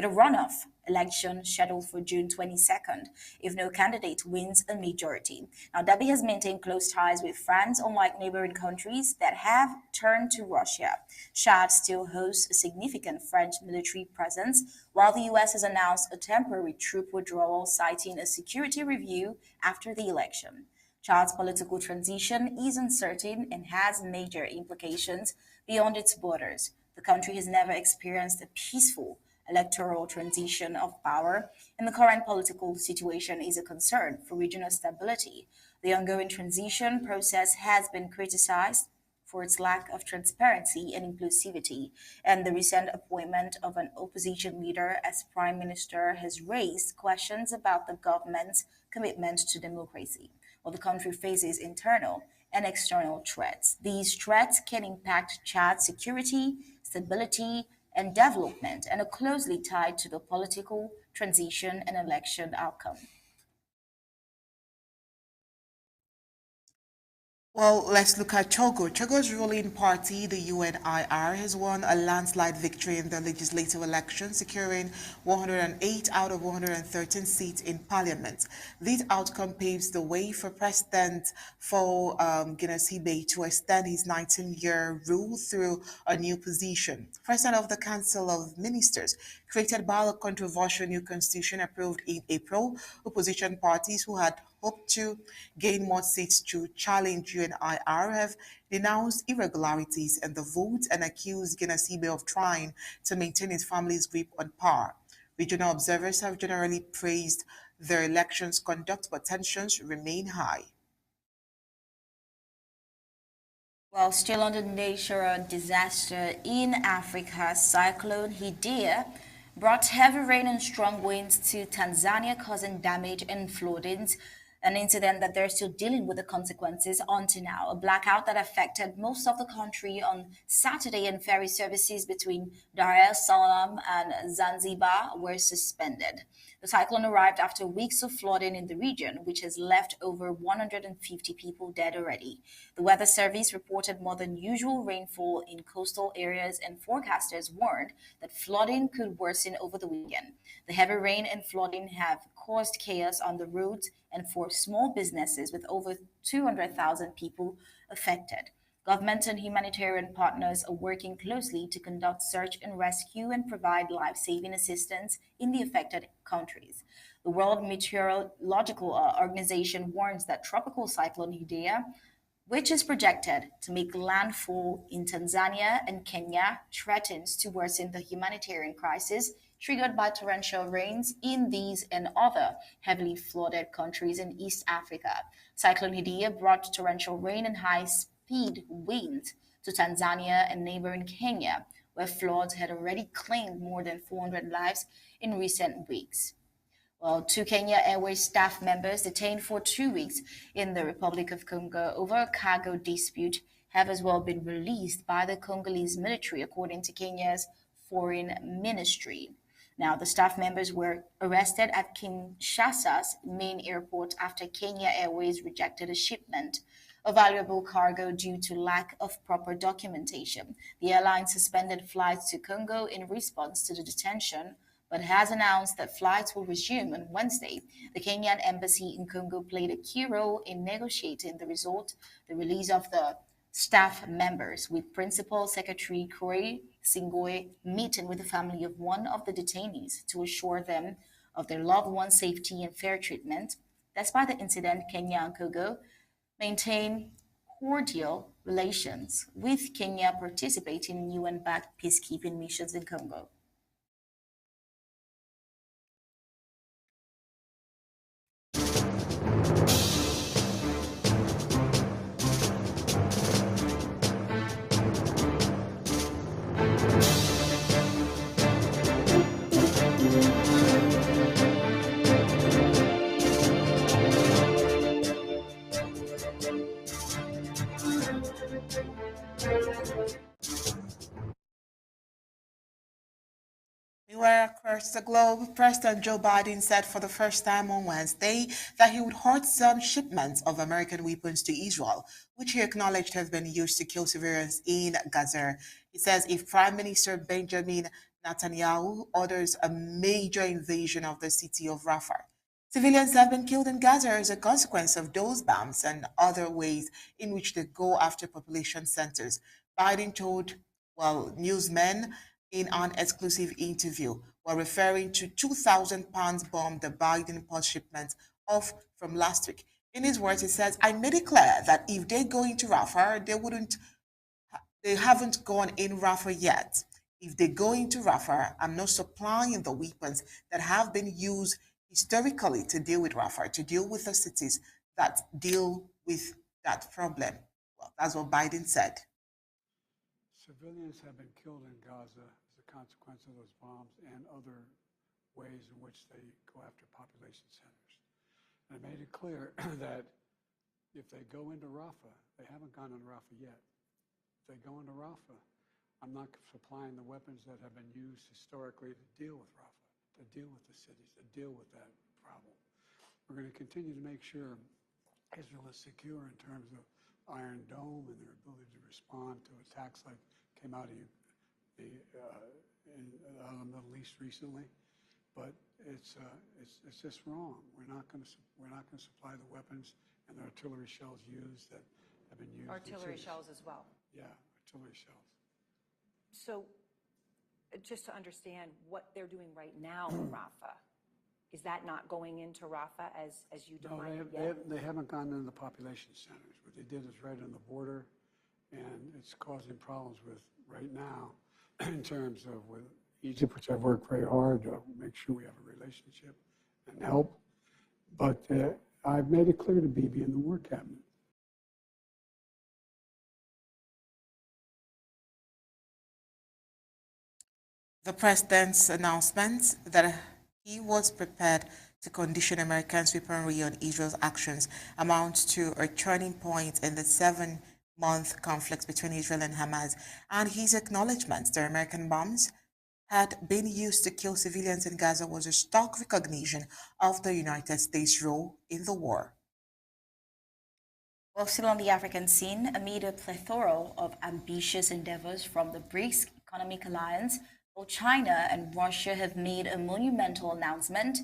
a runoff election scheduled for June 22nd if no candidate wins a majority. Now, Deby has maintained close ties with France, unlike neighboring countries that have turned to Russia. Chad still hosts a significant French military presence, while the U.S. has announced a temporary troop withdrawal, citing a security review after the election. Chad's political transition is uncertain and has major implications beyond its borders. The country has never experienced a peaceful electoral transition of power, and the current political situation is a concern for regional stability. The ongoing transition process has been criticized for its lack of transparency and inclusivity, and the recent appointment of an opposition leader as prime minister has raised questions about the government's commitment to democracy, while the country faces internal and external threats. These threats can impact Chad's security, stability, and development, and are closely tied to the political transition and election outcome. Well, let's look at Togo. Togo's ruling party, the UNIR, has won a landslide victory in the legislative election, securing 108 out of 113 seats in parliament. This outcome paves the way for President for Guinea to extend his 19-year rule through a new position. President of the Council of Ministers, created by a controversial new constitution approved in April, opposition parties who had hoped to gain more seats to challenge UNIR have denounced irregularities in the vote and accused Guinea of trying to maintain its family's grip on power. Regional observers have generally praised their elections conduct, but tensions remain high. While still on the natural disaster in Africa, Cyclone Hidea brought heavy rain and strong winds to Tanzania, causing damage and floodings, an incident that they're still dealing with the consequences until now. A blackout that affected most of the country on Saturday, and ferry services between Dar es Salaam and Zanzibar were suspended. The cyclone arrived after weeks of flooding in the region, which has left over 150 people dead already. The Weather Service reported more than usual rainfall in coastal areas, and forecasters warned that flooding could worsen over the weekend. The heavy rain and flooding have caused chaos on the roads and for small businesses, with over 200,000 people affected. Government and humanitarian partners are working closely to conduct search and rescue and provide life saving assistance in the affected countries. The World Meteorological Organization warns that Tropical Cyclone Hidea, which is projected to make landfall in Tanzania and Kenya, threatens to worsen the humanitarian crisis triggered by torrential rains in these and other heavily flooded countries in East Africa. Cyclone Hidea brought torrential rain and high speed winds to Tanzania and neighboring Kenya, where floods had already claimed more than 400 lives in recent weeks. Well, two Kenya Airways staff members detained for 2 weeks in the Republic of Congo over a cargo dispute have as well been released by the Congolese military, according to Kenya's foreign ministry. Now, the staff members were arrested at Kinshasa's main airport after Kenya Airways rejected a shipment of valuable cargo due to lack of proper documentation. The airline suspended flights to Congo in response to the detention, but has announced that flights will resume on Wednesday. The Kenyan embassy in Congo played a key role in negotiating the release of the staff members, with Principal Secretary Koi Singoe meeting with the family of one of the detainees to assure them of their loved one's safety and fair treatment. Despite the incident, Kenya and Congo maintain cordial relations, with Kenya participating in UN-backed peacekeeping missions in Congo. Anywhere across the globe, President Joe Biden said for the first time on Wednesday that he would halt some shipments of American weapons to Israel, which he acknowledged have been used to kill civilians in Gaza. He says if Prime Minister Benjamin Netanyahu orders a major invasion of the city of Rafah, civilians have been killed in Gaza as a consequence of those bombs and other ways in which they go after population centers. Biden told, newsmen in an exclusive interview while referring to 2,000 pounds bomb the Biden put shipment off from last week. In his words, he says, I made it clear that if they go into Rafah, they haven't gone in Rafah yet. If they go into Rafah, I'm not supplying the weapons that have been used historically to deal with Rafah, to deal with the cities that deal with that problem. Well, that's what Biden said. Civilians have been killed in Gaza as a consequence of those bombs and other ways in which they go after population centers. And I made it clear that if they go into Rafah, they haven't gone into Rafah yet. If they go into Rafah, I'm not supplying the weapons that have been used historically to deal with Rafah, to deal with the cities, to deal with that problem. We're going to continue to make sure Israel is secure in terms of Iron Dome and their ability to respond to attacks like came out of the Middle East recently. But it's just wrong. We're not going to supply the weapons and the artillery shells used that have been used. Artillery shells as well. Yeah, artillery shells. So, just to understand what they're doing right now in Rafah, is that not going into Rafah as you define it yet? They haven't gone into the population centers. What they did is right on the border, and it's causing problems with right now in terms of with Egypt, which I've worked very hard to make sure we have a relationship and help. But I've made it clear to Bibi in the War Cabinet. The president's announcement that he was prepared to condition Americans' weaponry on Israel's actions amounts to a turning point in the 7-month conflict between Israel and Hamas, and his acknowledgement that American bombs had been used to kill civilians in Gaza was a stark recognition of the United States' role in the war. Well, still on the African scene, amid a plethora of ambitious endeavors from the BRICS Economic Alliance, both China and Russia have made a monumental announcement.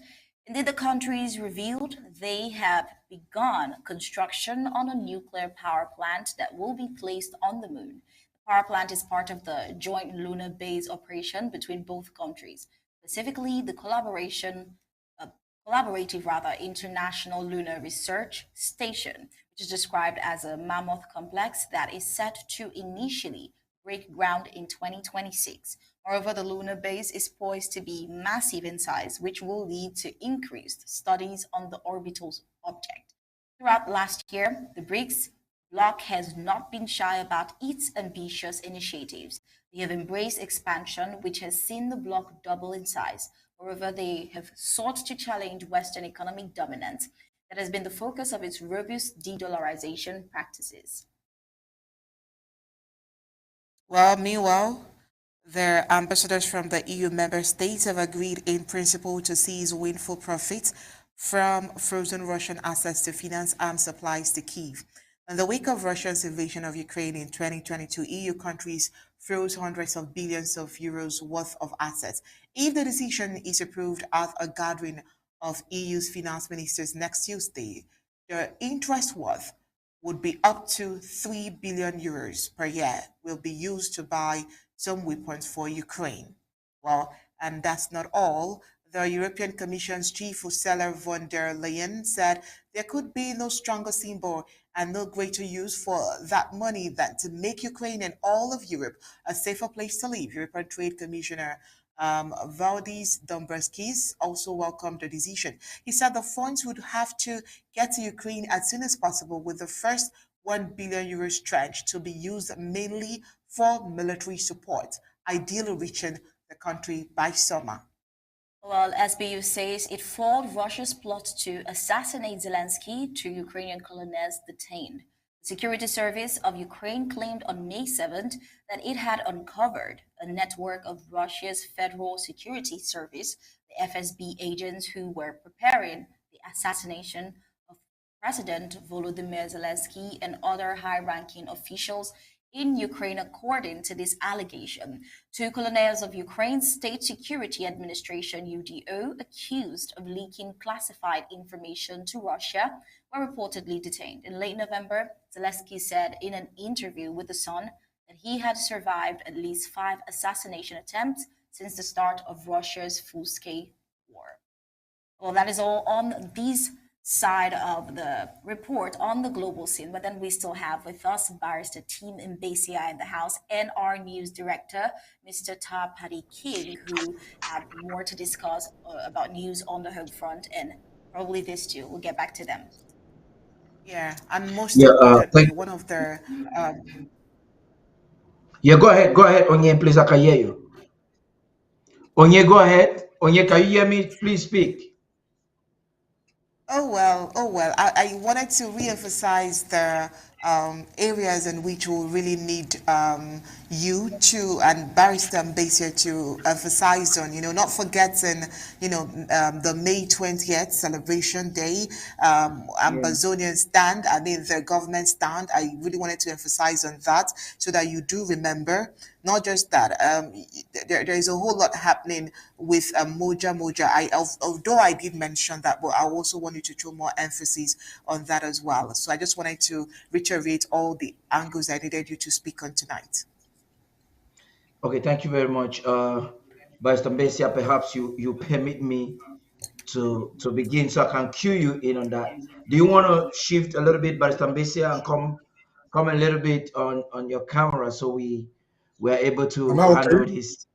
Indeed, the countries revealed they have begun construction on a nuclear power plant that will be placed on the moon. The power plant is part of the joint lunar base operation between both countries, specifically the collaborative International Lunar Research Station, which is described as a mammoth complex that is set to initially break ground in 2026. Moreover, the lunar base is poised to be massive in size, which will lead to increased studies on the orbital object. Throughout last year, the BRICS bloc has not been shy about its ambitious initiatives. They have embraced expansion, which has seen the bloc double in size. Moreover, they have sought to challenge Western economic dominance that has been the focus of its robust de-dollarization practices. Well, meanwhile, their ambassadors from the EU member states have agreed in principle to seize windfall profits from frozen Russian assets to finance arms supplies to Kyiv. In the wake of Russia's invasion of Ukraine in 2022, EU countries froze hundreds of billions of euros worth of assets. If the decision is approved at a gathering of EU's finance ministers next Tuesday, the interest worth would be up to 3 billion euros per year, will be used to buy some weapons for Ukraine. Well, and that's not all. The European Commission's chief Ursula von der Leyen said there could be no stronger symbol and no greater use for that money than to make Ukraine and all of Europe a safer place to live. European Trade Commissioner Valdis Dombrovskis also welcomed the decision. He said the funds would have to get to Ukraine as soon as possible, with the first 1 billion euros tranche to be used mainly for military support, ideally reaching the country by summer. Well, SBU says it foiled Russia's plot to assassinate Zelensky, 2 Ukrainian colonels detained. The Security Service of Ukraine claimed on May 7th that it had uncovered a network of Russia's Federal Security Service, the FSB agents who were preparing the assassination of President Volodymyr Zelensky and other high-ranking officials in Ukraine, according to this allegation. 2 colonels of Ukraine's State Security Administration, UDO, accused of leaking classified information to Russia, were reportedly detained. In late November, Zelensky said in an interview with The Sun that he had survived at least 5 assassination attempts since the start of Russia's full-scale war. Well, that is all on these side of the report on the global scene, but then we still have with us Barrister Team Mbasia in the house and our news director, Mr. Tapari King, who had more to discuss about news on the home front and probably this too. We'll get back to them. Yeah, and most importantly, one of their Yeah, go ahead. Go ahead, Onye, please. I can hear you. Onye, go ahead. Onye, can you hear me? Please speak. Oh well. I wanted to re-emphasize the areas in which we really need you to and Barrister Mbasia to emphasize on. Not forgetting, the May 20th celebration day, Yeah. AmbazONIA stand. I mean, the government stand. I really wanted to emphasize on that so that you do remember. Not just that, there is a whole lot happening with Moja Moja. Although I did mention that, but I also want you to throw more emphasis on that as well. So I just wanted to reiterate all the angles I needed you to speak on tonight. Okay, thank you very much. Barrister Mbesia, perhaps you permit me to begin so I can cue you in on that. Do you want to shift a little bit, Barrister Mbesia, and come a little bit on your camera so we're able Am to I handle okay? this?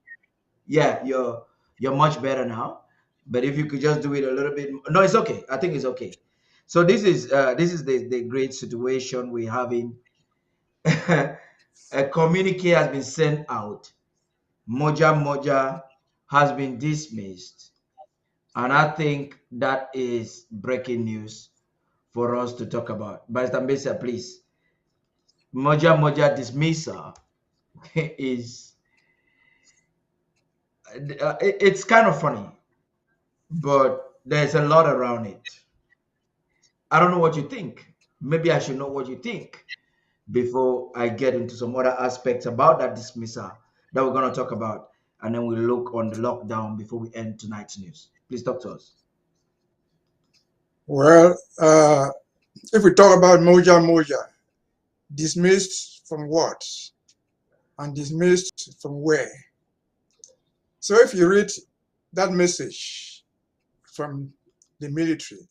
Yeah, you're much better now. But if you could just do it a little bit. No, it's okay. I think it's okay. So this is the great situation we're having. A communique has been sent out. Moja Moja has been dismissed. And I think that is breaking news for us to talk about. Barrister Mbesia, please. Moja Moja dismissal is it's kind of funny, but there's a lot around it. I don't know what you think. Maybe I should know what you think before I get into some other aspects about that dismissal that we're going to talk about. And then we'll look on the lockdown before we end tonight's news. Please talk to us. Well, if we talk about Moja Moja, dismissed from what? And dismissed from where? So if you read that message from the military,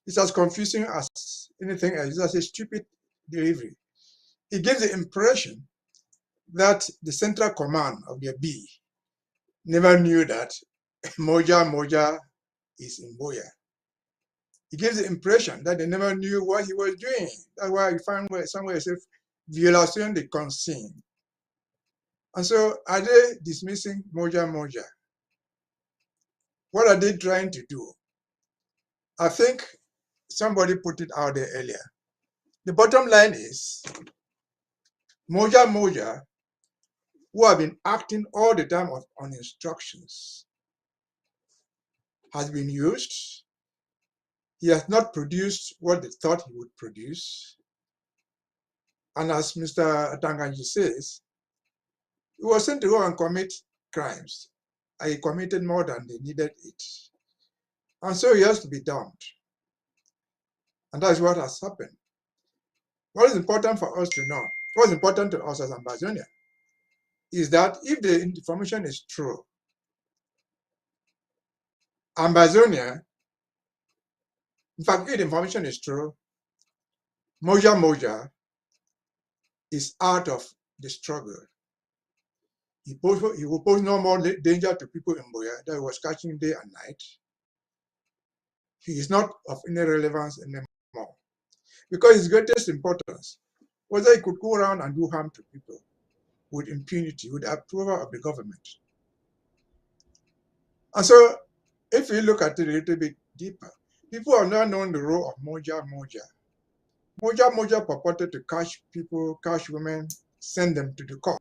it's as confusing as anything else. It's just a stupid delivery. It gives the impression that the central command of the B never knew that Moja Moja is in Boya. It gives the impression that they never knew what he was doing. That's why you find somewhere it says violation de consigne. And so are they dismissing Moja Moja? What are they trying to do? I think somebody put it out there earlier. The bottom line is Moja Moja, who have been acting all the time on instructions, has been used. He has not produced what they thought he would produce. And as Mr. Atanganji says, he was sent to go and commit crimes. And he committed more than they needed it. And so he has to be dumped. And that's what has happened. What is important for us to know, what's important to us as AmbazONIA, is that if the information is true, AmbazONIA, in fact, if the information is true, Moja Moja is out of the struggle. He will pose no more danger to people in Boya that he was catching day and night. He is not of any relevance anymore. Because his greatest importance was that he could go around and do harm to people with impunity, with the approval of the government. And so, if you look at it a little bit deeper, people have now known the role of Moja Moja. Moja Moja purported to catch people, catch women, send them to the court,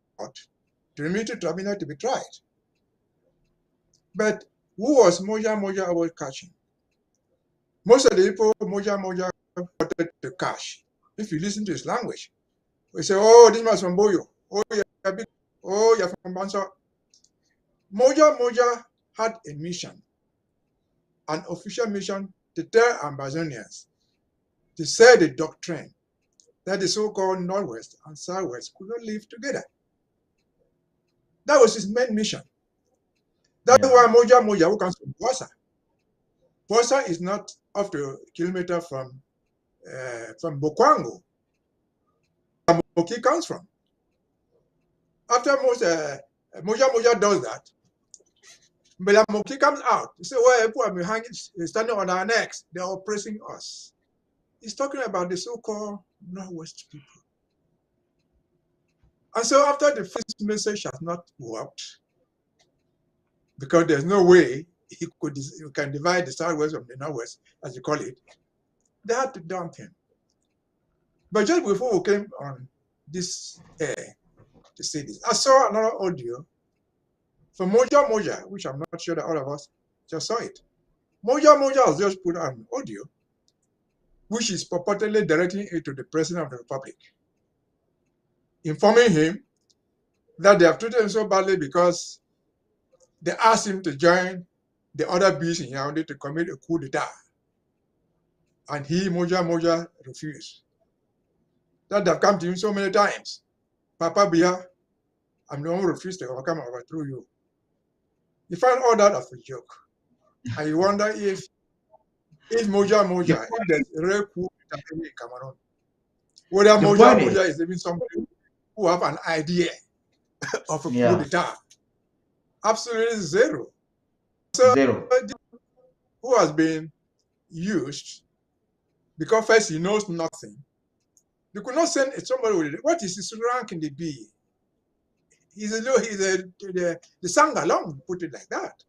to the military tribunal to be tried. But who was Moja Moja always catching? Most of the people Moja Moja wanted to catch, if you listen to his language, we say, oh, this man's from Boyo. Oh, you're from Bansa. Moja Moja had a mission, an official mission to tell AmbazONIans to say the doctrine that the so-called Northwest and Southwest could not live together. That was his main mission. That's why Moja Moja, who comes from Bosa. Bosa is not up to a kilometer from Bokwango, where Moki comes from. After Moja Moja does that, Moki comes out. He says, well, people have been hanging, standing on our necks. They're oppressing us. He's talking about the so-called Northwest people. And so after the first message has not worked, because there's no way you can divide the Southwest from the Northwest, as you call it, they had to dump him. But just before we came on this air to say this, I saw another audio from Moja Moja, which I'm not sure that all of us just saw it. Moja Moja has just put on audio, which is purportedly directing it to the President of the Republic, informing him that they have treated him so badly because they asked him to join the other beasts in Yaoundé to commit a coup d'etat. And he, Moja Moja, refused. That they've come to him so many times. Papa Biya, I'm the one who refused to overcome and overthrow you. You find all that as a joke. And you wonder if Moja Moja, if there's a real coup d'etat in Cameroon, whether Moja Moja is even somebody who have an idea of a coup d'etat. Absolutely zero. So Zero. Who has been used because first he knows nothing. You could not send somebody with it. What is his rank in the B? The sang along, put it like that.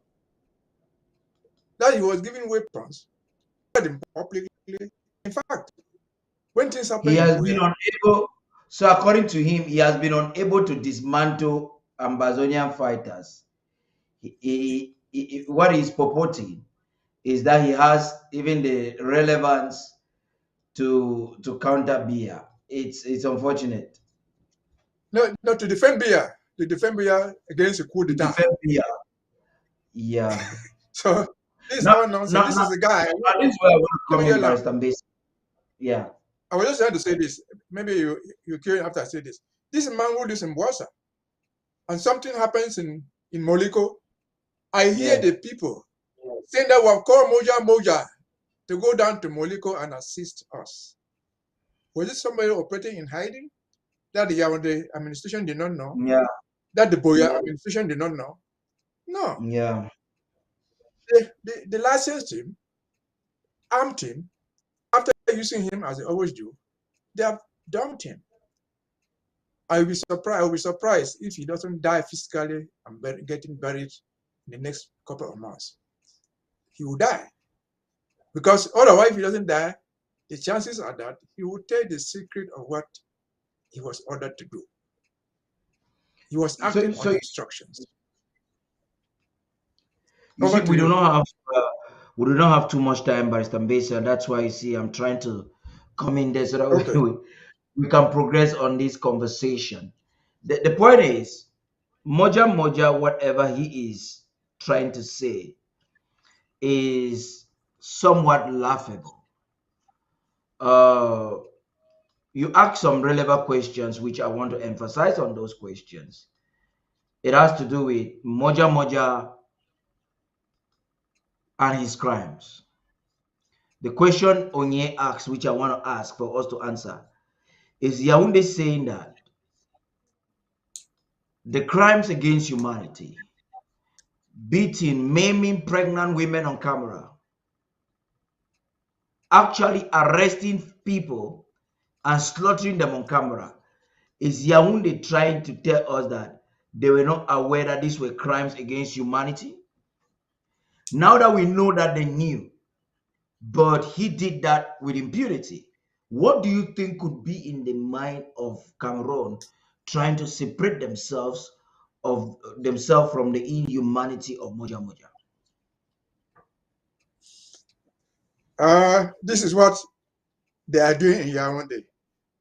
That he was giving weapons publicly. In fact, when things happen, he has been unable. So according to him, he has been unable to dismantle AmbazONIA fighters. What he's purporting is that he has even the relevance to counter Biya. It's unfortunate. No, to defend Biya against a coup d'etat. Defend Biya. Yeah. So this is not nonsense. This is a guy. This is where I want to come in, Barrister Mbesi. Yeah. I was just trying to say this. Maybe you kill after I say this. This man who lives in Boasa, and something happens in Moliko. I hear the people saying that we have called Moja Moja to go down to Moliko and assist us. Was it somebody operating in hiding that the Yaoundé administration did not know? Yeah. That the Boya administration did not know? No. Yeah. They licensed him, armed him. After using him as they always do, they have dumped him. I will be surprised if he doesn't die physically and getting buried in the next couple of months. He will die. Because otherwise, if he doesn't die, the chances are that he will tell the secret of what he was ordered to do. He was acting on instructions. You see, we do not have too much time, Barrister Mbesi. That's why you see I'm trying to come in there so that we can progress on this conversation. The point is, Moja, whatever he is trying to say, is somewhat laughable. You ask some relevant questions, which I want to emphasize on those questions. It has to do with Moja and his crimes. The question Onye asks, which I want to ask for us to answer, is Yaoundé saying that the crimes against humanity, beating, maiming pregnant women on camera, actually arresting people and slaughtering them on camera, is Yaoundé trying to tell us that they were not aware that these were crimes against humanity? Now that we know that they knew, but he did that with impunity, what do you think could be in the mind of Cameroon trying to separate themselves from the inhumanity of Moja? This is what they are doing in Yaoundé.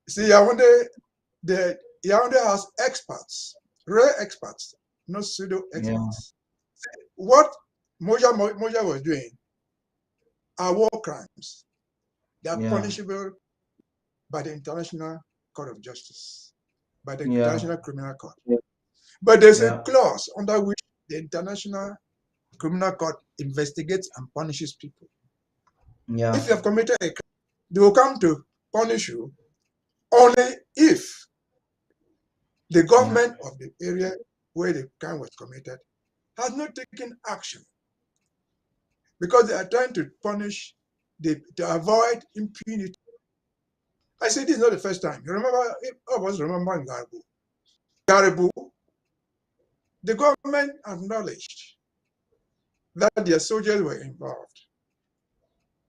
See, Yaoundé has experts, real experts, not pseudo experts. Yeah. What Moja was doing are war crimes. They are punishable by the International Court of Justice, by the International Criminal Court. Yeah. But there's a clause under which the International Criminal Court investigates and punishes people. Yeah. If you have committed a crime, they will come to punish you only if the government of the area where the crime was committed has not taken action, because they are trying to punish, to avoid impunity. I say this is not the first time. You remember, all of us remember in Garbo. Garibu, the government acknowledged that their soldiers were involved.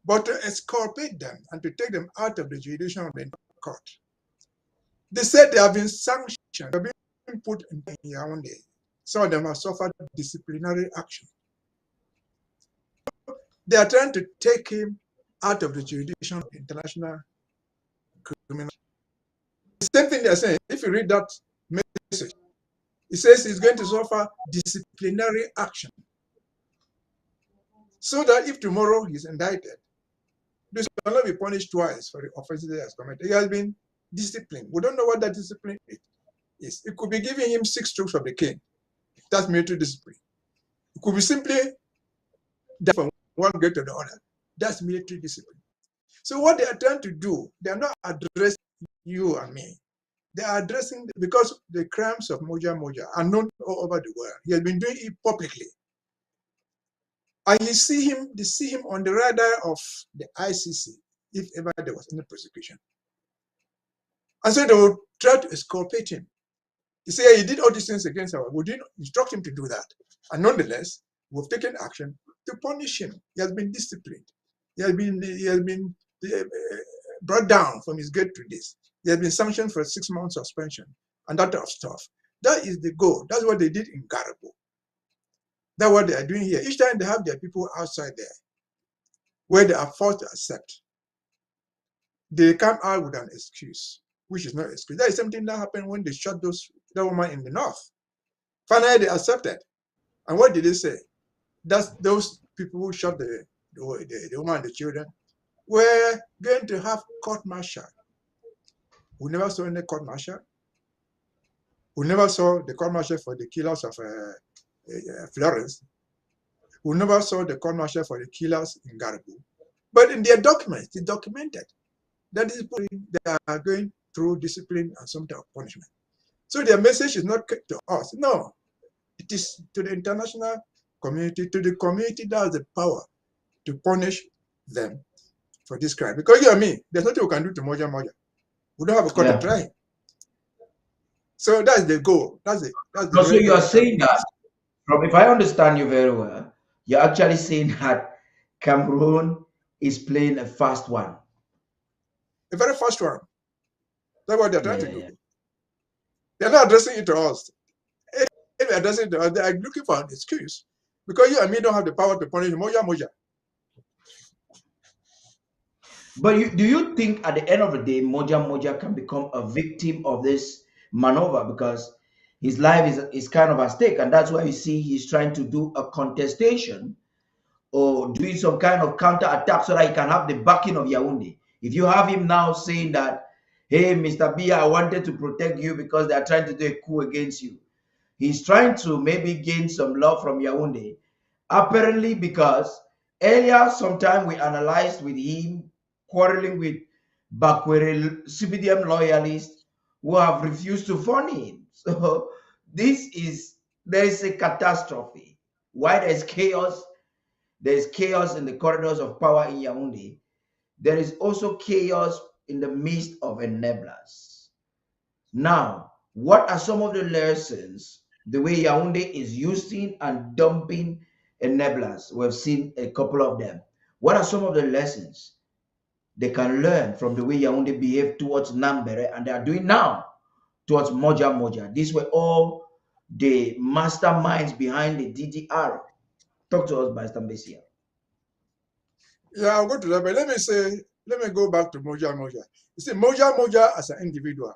But to exculpate them and to take them out of the jurisdiction of the court, they said they have been sanctioned, they have been put in Yaoundé. Some of them have suffered disciplinary action. They are trying to take him out of the jurisdiction of the international criminal. The same thing they're saying. If you read that message, it says he's going to suffer disciplinary action. So that if tomorrow he's indicted, this will not be punished twice for the offenses he has committed. He has been disciplined. We don't know what that discipline is. It could be giving him 6 strokes of the cane. That's military discipline. It could be simply that from one grade to the other. That's military discipline. So what they are trying to do, they are not addressing you and me. They are addressing, because the crimes of Moja Moja are known all over the world. He has been doing it publicly. And they see him on the radar of the ICC, if ever there was any prosecution. And so they will try to exculpate him. He said he did all these things against our. We didn't instruct him to do that. And nonetheless, we've taken action to punish him. He has been disciplined. He has been brought down from his grade to this. He has been sanctioned for a 6-month suspension and that type of stuff. That is the goal. That's what they did in Garabo. That's what they are doing here. Each time they have their people outside there, where they are forced to accept, they come out with an excuse, which is not an excuse. That is something that happened when they shot that woman in the north. Finally, they accepted. And what did they say? That's those people who shot the woman and the children were going to have court-martial. We never saw any court-martial. We never saw the court-martial for the killers of Florence. We never saw the court-martial for the killers in Garibou. But in their documents, they documented that they are going through discipline and some type of punishment. So their message is not to us. No, it is to the international community, to the community that has the power to punish them for this crime. Because you and me, there's nothing we can do to Moja Moja. We don't have a court to try him. So that's the goal. So you are saying that, if I understand you very well, you're actually saying that Cameroon is playing a fast one. A very fast one. That's what they're trying to do. They're not addressing it to us. If they're addressing it to us, they are looking for an excuse. Because you and me don't have the power to punish Moja Moja. But do you think at the end of the day, Moja Moja can become a victim of this maneuver, because his life is kind of at stake, and that's why you see he's trying to do a contestation or doing some kind of counter attack so that he can have the backing of Yaoundé. If you have him now saying that, hey, Mr. Biya, I wanted to protect you because they're trying to do a coup against you, he's trying to maybe gain some love from Yaoundé, apparently, because earlier sometime we analyzed with him quarreling with Bakwere CPDM loyalists who have refused to fund him. So there is a catastrophe. Why there's chaos in the corridors of power in Yaoundé. There is also chaos in the midst of enablers. Now, what are some of the lessons the way Yaoundé is using and dumping enablers? We've seen a couple of them. What are some of the lessons they can learn from the way Yaoundé behaved towards Nambere and they are doing now towards Moja Moja? These were all the masterminds behind the DDR. Talk to us, Mr. Mbesia. Yeah, I'll go to that, but let me go back to Moja Moja. You see, Moja Moja as an individual,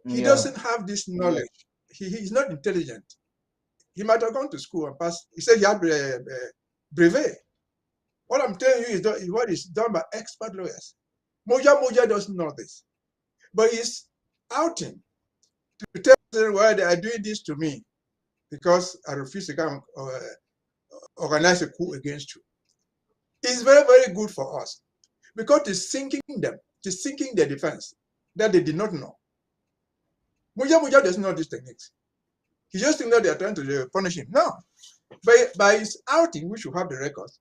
he doesn't have this knowledge. He's not intelligent. He might have gone to school and passed. He said he had brevet. What I'm telling you is what is done by expert lawyers. Moja Moja doesn't know this. But he's outing to tell them why they are doing this to me because I refuse to come organize a coup against you. It's very, very good for us because it's sinking them, it's sinking their defense that they did not know. Moja Moja doesn't know these techniques. He just thinks that they are trying to punish him. No. By his outing, we should have the records,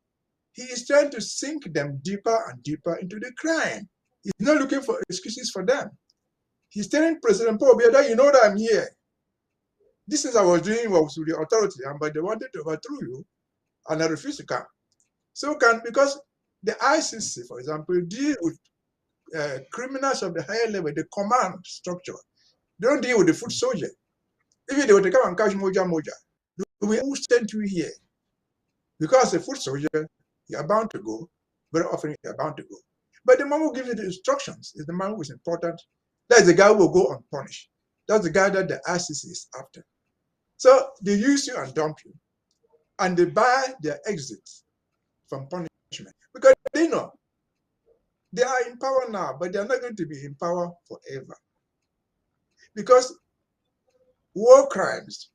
he is trying to sink them deeper and deeper into the crime. He's not looking for excuses for them. He's telling President Paul Biya that you know that I'm here. This is I was doing was with the authority, but they wanted to overthrow you, and I refused to come. So because the ICC, for example, deal with criminals of the higher level, the command structure. They don't deal with the foot soldier. If they were to come and catch Moja, we will send you here. Because the foot soldier, you are bound to go. Very often you are bound to go. But the man who gives you the instructions is the man who is important. That's the guy who will go unpunished. That's the guy that the ICC is after. So they use you and dump you. And they buy their exit from punishment. Because they know they are in power now, but they are not going to be in power forever. Because war crimes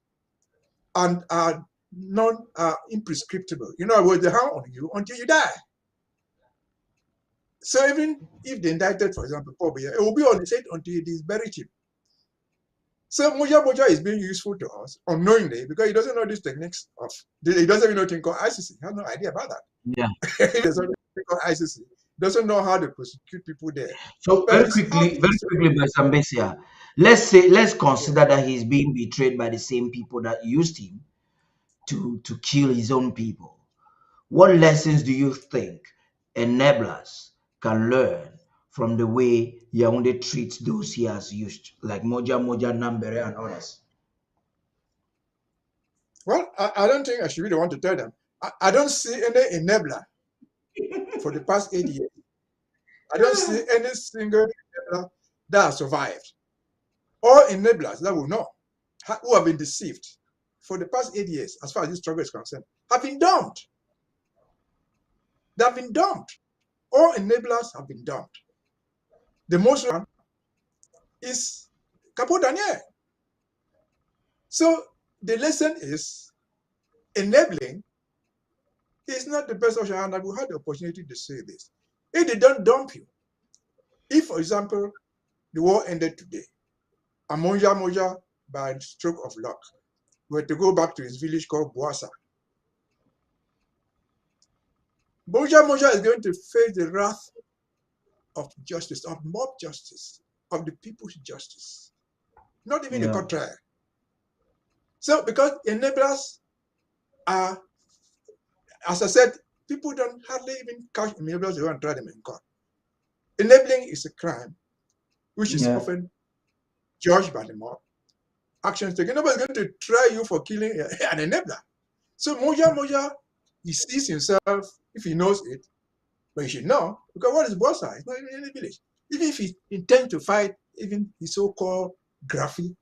are imprescriptible. You know what they hang on you until you die. So even if they indicted, for example, Paul Biya, it will be on the set until it is buried him. So Moja is being useful to us unknowingly because he doesn't know these techniques of, he doesn't even know thing called ICC. He has no idea about that. Yeah. He doesn't know thing called ICC. Doesn't know how to prosecute people there. So very quickly, by Sambesia, let's consider that he's being betrayed by the same people that used him to kill his own people. What lessons do you think enablers can learn from the way Yaoundé treats those he has used, like Moja, Nambere, and others? Well, I don't think I should really want to tell them. I don't see any enabler for the past 8 years. I don't see any single enabler that has survived. All enablers that we know who have been deceived for the past 8 years, as far as this struggle is concerned, have been dumped. They have been dumped. All enablers have been dumped. The most one is Capo Daniel. So the lesson is enabling is not the best option, and I will have the opportunity to say this. If they don't dump you, if, for example, the war ended today, and Moja, by stroke of luck, were to go back to his village called Boassa, Moja is going to face the wrath of justice, of mob justice, of the people's justice, not even the court trial. So, because enablers are, as I said, people don't hardly even catch enablers, they want to try them in court. Enabling is a crime, which is often judged by the mob. Actions taken. Nobody's going to try you for killing an enabler. So Moja, he sees himself, if he knows it, but he should know, because what is Bossa? It's not even in the village. Even if he intends to fight even his so-called Graphi,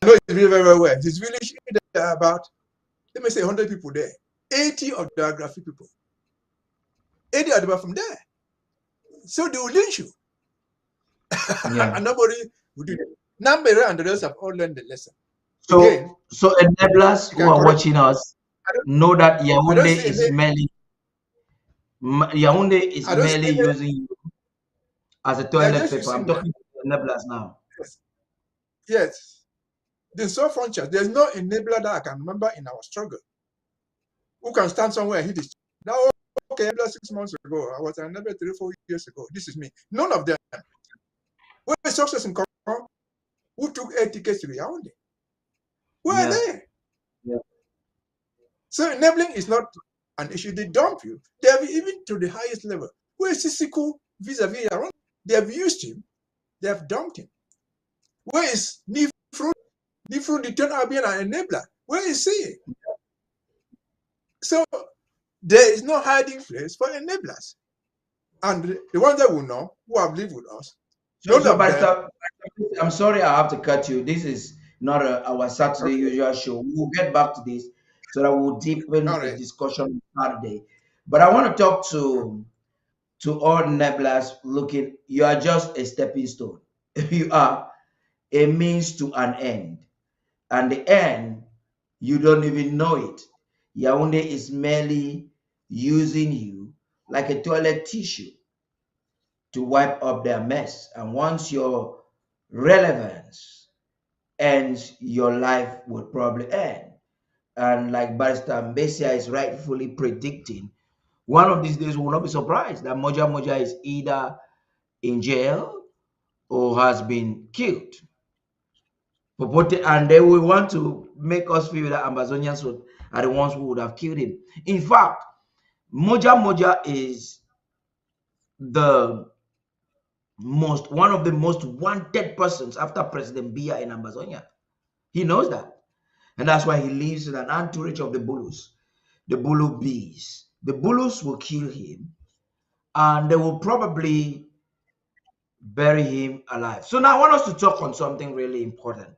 I know it's very, very well. This village, there are about, let me say 100 people there. 80 of the Graphi people. 80 are from there. So they will lynch you. And nobody will do that. Nambere and the rest have all learned the lesson. So, Again, so enablers who are watching us know that Yaoundé is merely using you as a toilet paper. I'm talking to enablers now. Yes. The sole frontier, there's no enabler that I can remember in our struggle who can stand somewhere and hit it. Now, okay, 6 months ago, I was an enabler 3-4 years ago. This is me. None of them. Where is success in Congo? Who took 8 tickets to the Yaoundé? Where are they? Yeah. So enabling is not an issue. They dump you. They have even to the highest level. Where is Sako vis-a-vis Yaoundé? They have used him. They have dumped him. Where is Nifru? Nifru, the turn out being an enabler. Where is he? So there is no hiding place for enablers. And the ones that we know, who have lived with us, I'm sorry I have to cut you. This is not our Saturday usual show. We'll get back to this so that we'll deepen the discussion on Saturday. But I want to talk to all enablers looking. You are just a stepping stone. You are a means to an end. And the end, you don't even know it. Yaoundé is merely using you like a toilet tissue to wipe up their mess. And once your relevance ends, your life would probably end. And like Barrister Mbesia is rightfully predicting, one of these days we will not be surprised that Moja is either in jail or has been killed. And they will want to make us feel that AmbazONians are the ones who would have killed him. In fact, Moja Moja is one of the most wanted persons after President Biya in AmbazONia. He knows that. And that's why he lives in an entourage of the Bulus, the Bulu bees. The Bulus will kill him and they will probably bury him alive. So now I want us to talk on something really important.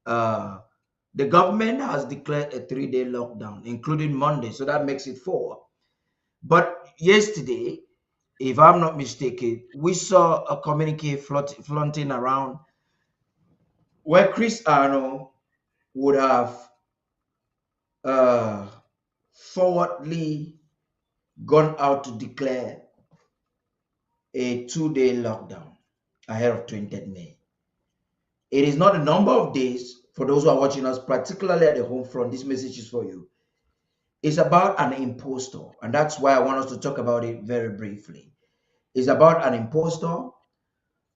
The government has declared a 3-day lockdown, including Monday, so that makes it 4. But yesterday, if I'm not mistaken, we saw a communique flaunting around where Chris Arnold would have forwardly gone out to declare a 2-day lockdown ahead of 20th May. It is not a number of days for those who are watching us, particularly at the home front. This message is for you. It's about an impostor, and that's why I want us to talk about it very briefly. It's about an impostor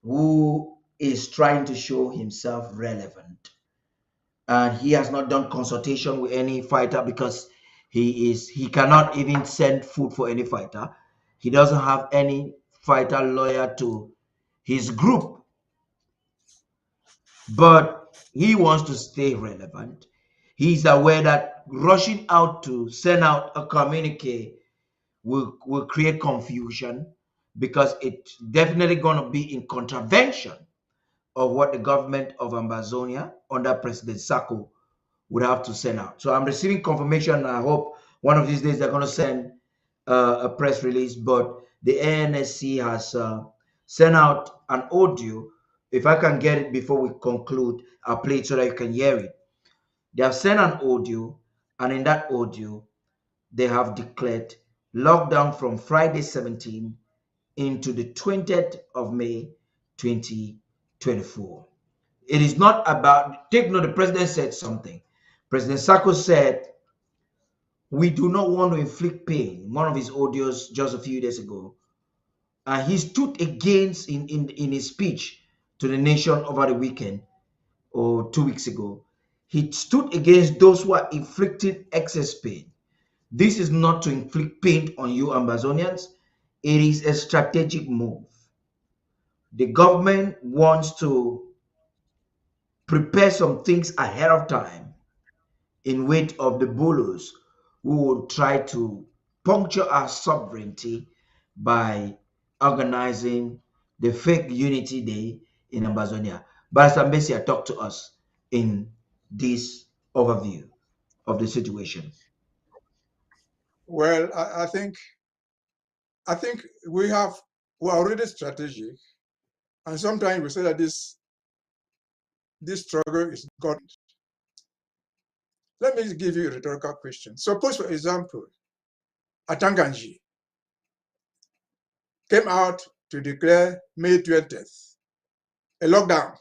who is trying to show himself relevant. And he has not done consultation with any fighter because he cannot even send food for any fighter. He doesn't have any fighter loyal to his group, but he wants to stay relevant. He's aware that rushing out to send out a communique will create confusion because it's definitely going to be in contravention of what the government of AmbazONia under President Sako would have to send out. So I'm receiving confirmation, and I hope one of these days they're going to send a press release. But the ANSC has sent out an audio. If I can get it before we conclude, I'll play it so that you can hear it. They have sent an audio, and in that audio, they have declared lockdown from Friday 17 into the 20th of May 2024. It is not about, take note, the president said something. President Sako said, we do not want to inflict pain. One of his audios just a few days ago. And he stood against, in his speech to the nation over the weekend or 2 weeks ago, he stood against those who are inflicting excess pain. This is not to inflict pain on you AmbazONians. It is a strategic move. The government wants to prepare some things ahead of time in wait of the Bulus who will try to puncture our sovereignty by organizing the fake Unity Day in AmbazONia. Barrister Mbesia, talk to us in this overview of the situation. Well, I think we're already strategic, and sometimes we say that this struggle is God. Let me give you a rhetorical question. Suppose, for example, Atanganji came out to declare May 20th a lockdown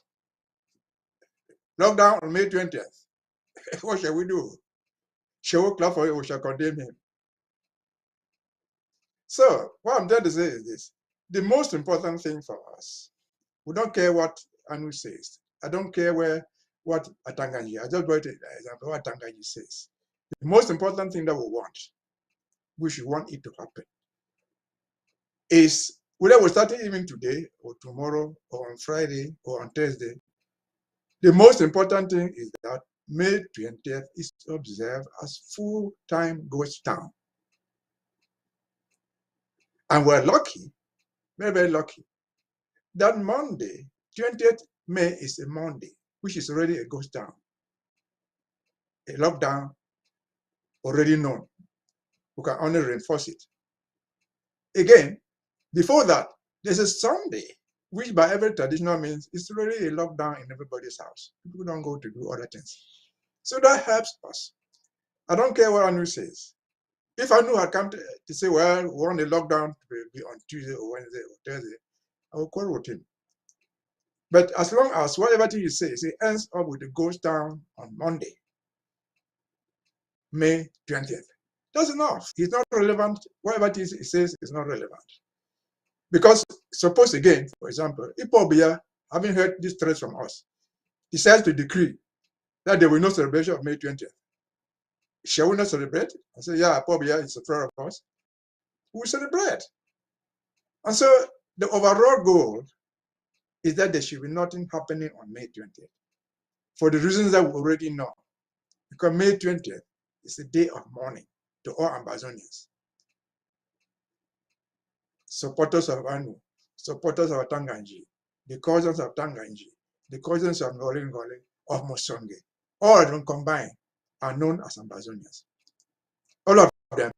on May 20th. What shall we do? Shall we clap for him or shall condemn him? So what I'm trying to say is this. The most important thing for us, we don't care what Anu says. I don't care what Atanganji, I just brought an example what Atanganji says. The most important thing that we should want it to happen, is whether we're starting even today or tomorrow or on Friday or on Thursday, the most important thing is that May 20th is observed as full-time ghost town. And we're lucky, very, very lucky, that Monday, 20th May is a Monday, which is already a ghost town. A lockdown already known. We can only reinforce it. Again, before that, there's a Sunday, which by every traditional means is already a lockdown in everybody's house. People don't go to do other things. So that helps us. I don't care what Anu says. If Anu had come to say, well, we want a lockdown to be on Tuesday or Wednesday or Thursday, I will quarrel with him. But as long as whatever thing he says, he ends up with a ghost town on Monday, May 20th. That's enough. It's not relevant. Whatever it is he says is not relevant. Because suppose again, for example, Ipobia, having heard this threat from us, decides to decree that there will no celebration of May 20th. Shall we not celebrate? I say, yeah, probably it's a prayer of us. We will celebrate. And so the overall goal is that there should be nothing happening on May 20th for the reasons that we already know. Because May 20th is a day of mourning to all AmbazONians, supporters of Anu, supporters of Tanganji, the cousins of Tanganji, the cousins of Ngole of Mosonge, all of them combined are known as AmbazONians. All of them,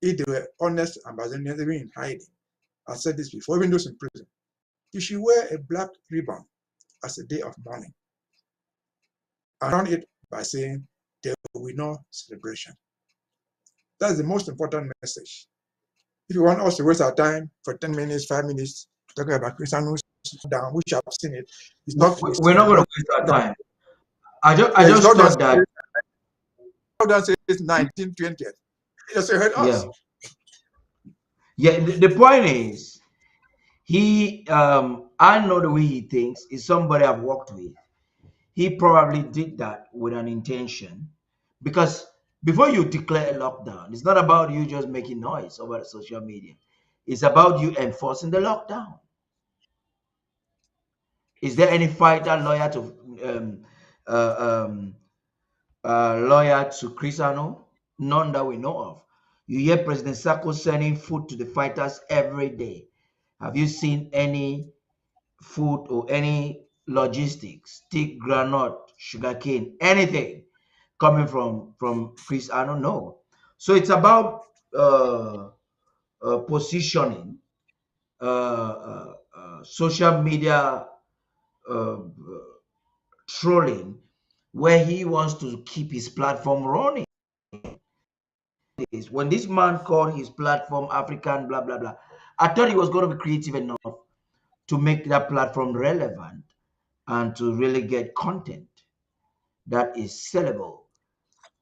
if they were honest AmbazONians, even in hiding, I said this before, even those in prison, you should wear a black ribbon as a day of mourning. I run it by saying there will be no celebration. That's the most important message. If you want us to waste our time for 10 minutes, 5 minutes, talking about Christian down, which I've seen it, it's not finished. We're not going to waste our time. I just thought that. Lockdown says 19, 20th. It just hurt us. Yeah. The point is, I know the way he thinks is somebody I've worked with. He probably did that with an intention, because before you declare a lockdown, it's not about you just making noise over social media. It's about you enforcing the lockdown. Is there any fighter lawyer to Chris Ano? None that we know of. You hear President Sako sending food to the fighters every day. Have you seen any food or any logistics, stick, granite, sugarcane, anything coming from Chris Ano? No. So it's about positioning social media trolling, where he wants to keep his platform running. When this man called his platform African blah blah blah, I thought he was going to be creative enough to make that platform relevant and to really get content that is sellable.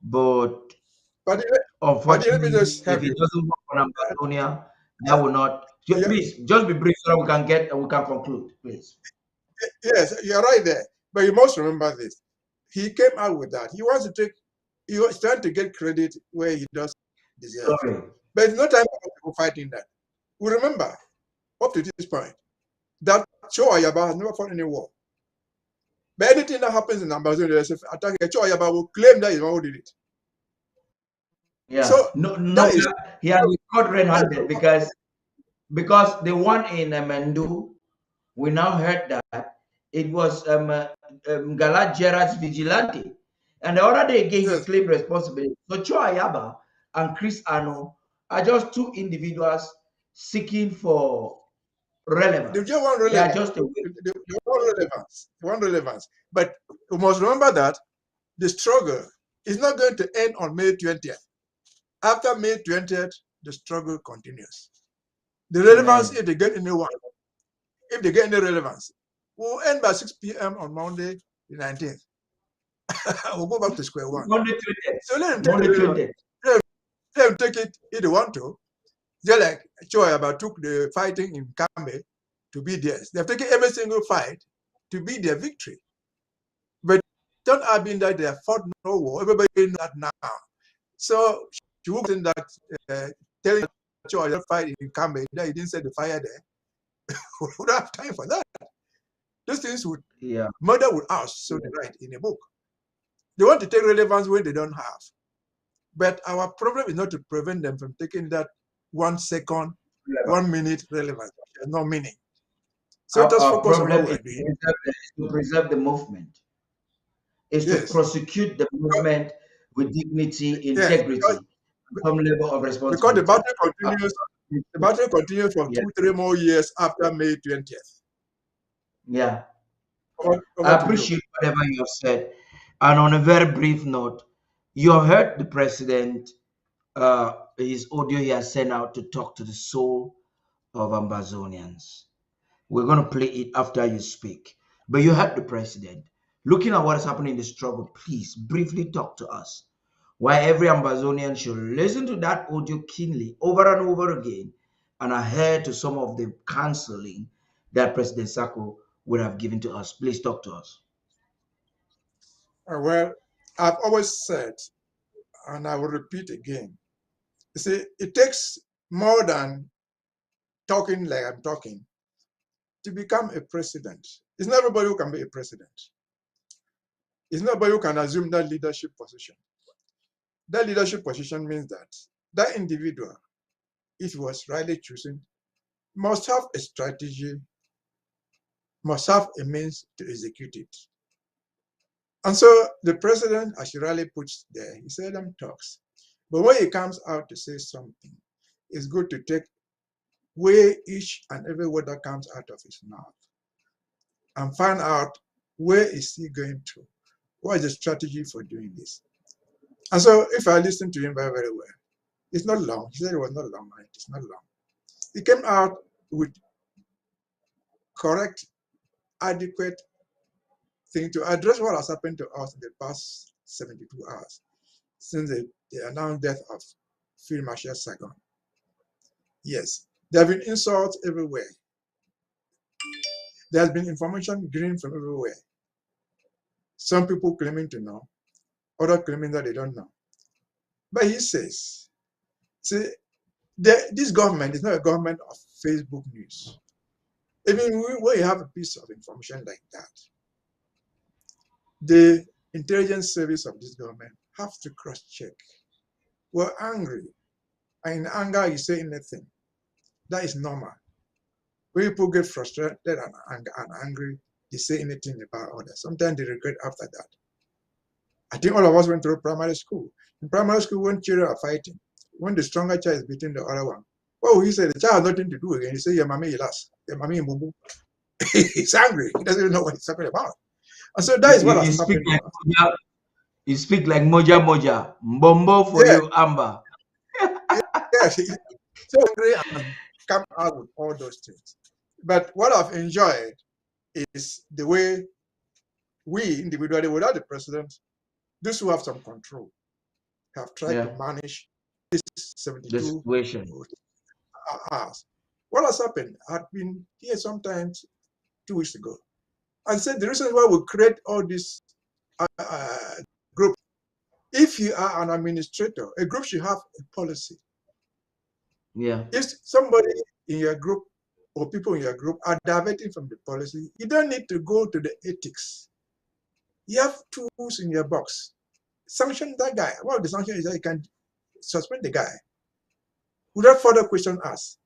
But unfortunately, if it doesn't work on AmbazONia, that will not. Please just be brief so that we can conclude, please. Yes, you're right there. But you must remember this. He came out with that. He was trying to get credit where he doesn't deserve. Sorry. But it's no time for people fighting that. We remember, up to this point, that Cho Ayaba has never fought any war. But anything that happens in AmbazONia, Cho Ayaba will claim that he's the one who did it. Yeah. So he has been caught red-handed because the one in Mendu, we now heard that it was Galat Gerard's vigilante. And the other day again, he claimed responsibility. So Cho Ayaba and Chris Ano are just two individuals seeking for relevance. They just want relevance. They are just They want relevance. But you must remember that the struggle is not going to end on May 20th. After May 20th, the struggle continues. The relevance, if they get any relevance, will end by 6 p.m. on Monday, the 19th. We'll go back to square one. Monday 20th. So let them take it if they want to. Just like Cho Ayaba took the fighting in Kambe to be theirs. They've taken every single fight to be their victory. But don't have been that they have fought no war. Everybody knows that now. So she would think that telling Cho Ayaba fight in Kambe that he didn't set the fire there. We don't have time for that. Those things would murder would ask, so they write in a book. They want to take relevance when they don't have. But our problem is not to prevent them from taking that 1 second, 1 minute relevance. There's no meaning. So let us focus on what we're doing. To preserve the movement. Is to prosecute the movement with dignity, integrity, some level of responsibility. Because the battle continues for 2-3 more years after May 20th. Yeah. I appreciate whatever you have said. And on a very brief note, you have heard the president, his audio he has sent out to talk to the soul of AmbazONians. We're going to play it after you speak. But you heard the president. Looking at what is happening in the struggle, please briefly talk to us. Why every AmbazONian should listen to that audio keenly over and over again and adhere to some of the counseling that President Sako would have given to us. Please talk to us. Well, I've always said, and I will repeat again, you see, it takes more than talking like I'm talking to become a president. It's not everybody who can be a president. It's not everybody who can assume that leadership position. That leadership position means that that individual, if he was rightly chosen, must have a strategy, must have a means to execute it. And so the president, as he rightly puts there, he seldom talks. But when he comes out to say something, it's good to take weigh each and every word that comes out of his mouth and find out where is he going to, what is the strategy for doing this. And so if I listen to him very, very well, it's not long. He said it was not long, right? It's not long. He came out with correct, adequate thing to address what has happened to us in the past 72 hours since the announced death of Field Marshal Sako. Yes, there have been insults everywhere. There has been information gleaned from everywhere. Some people claiming to know, others claiming that they don't know. But he says, see, this government is not a government of Facebook news. Even when you have a piece of information like that, the intelligence service of this government have to cross-check. We're angry, and in anger you say anything. That is normal. When people get frustrated and angry, they say anything about others. Sometimes they regret after that. I think all of us went through primary school. In primary school, when children are fighting, when the stronger child is beating the other one, well, he said the child has nothing to do again. He said, "Your mommy, you lost. Your mommy, boo." He's angry. He doesn't even know what he's talking about. And so that is what has happened to us. You speak like Moja Moja. Mbombo for Yeah, you, Amber. yes. He's so angry and come out with all those things. But what I've enjoyed is the way we individually, without the president, those who have some control, have tried to manage this The 72 situation. hours. What has happened? I've been here sometimes 2 weeks ago and said the reason why we create all this group, if you are an administrator, a group should have a policy. Yeah. If somebody in your group or people in your group are diverting from the policy, you don't need to go to the ethics. You have tools in your box. Sanction that guy. One of the sanctions is that you can suspend the guy without further question asked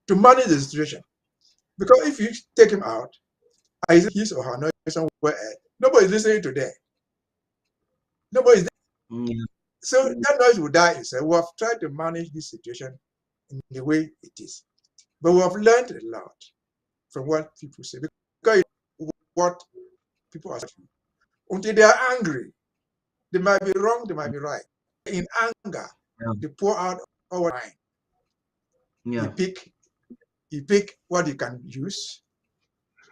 to manage the situation. Because if you take him out, his or her noise somewhere, nobody's listening to them. Nobody's there. Yeah. So that noise will die. So we have tried to manage this situation in the way it is. But we have learned a lot from what people say. Because what people are saying, until they are angry, they might be wrong, they might be right. In anger, they pour out our mind. Yeah. You pick what you can use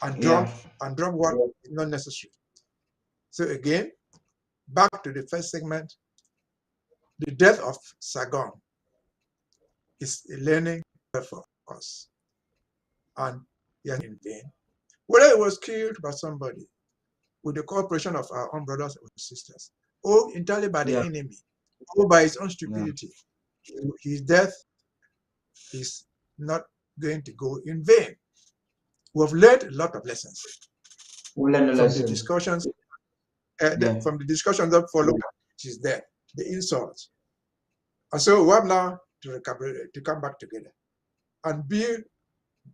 and drop what is not necessary. So again, back to the first segment, the death of Saigon is a learning for us. And yes, in vain. Whether it was killed by somebody with the cooperation of our own brothers and sisters, or entirely by the enemy, or by his own stupidity, his death is not going to go in vain. We have learned a lot of lessons We learned a from the lesson. discussions, from the discussions that followed. Which is there, the insults, and so we have now to come back together and be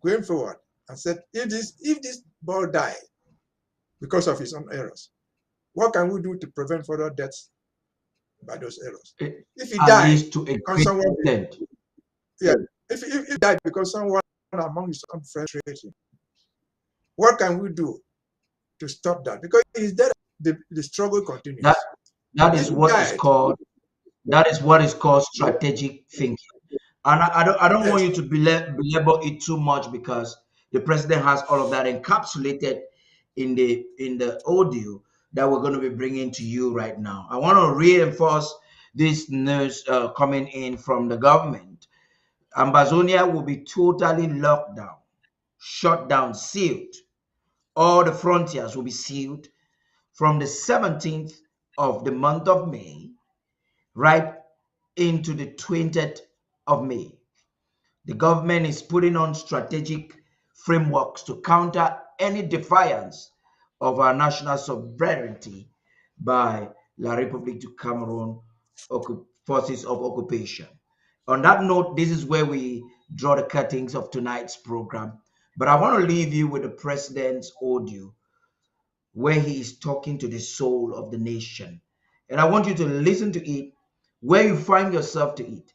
going forward and said, if this boy died because of his own errors, what can we do to prevent further deaths by those errors? If he At died, least to a great extent. Yeah, if he died because someone among his own friends treated him, what can we do to stop that? Because he's dead, the struggle continues. That is what is called strategic thinking. And I don't want you to belabor it too much because the president has all of that encapsulated in the audio that we're going to be bringing to you right now. I want to reinforce this news coming in from the government. AmbazONIA will be totally locked down, shut down, sealed. All the frontiers will be sealed. from the 17th of the month of May right into the 20th of May. The government is putting on strategic frameworks to counter any defiance of our national sovereignty by La République du Cameroon forces of occupation. On that note, this is where we draw the curtains of tonight's program. But I want to leave you with the president's audio where he is talking to the soul of the nation. And I want you to listen to it where you find yourself to it.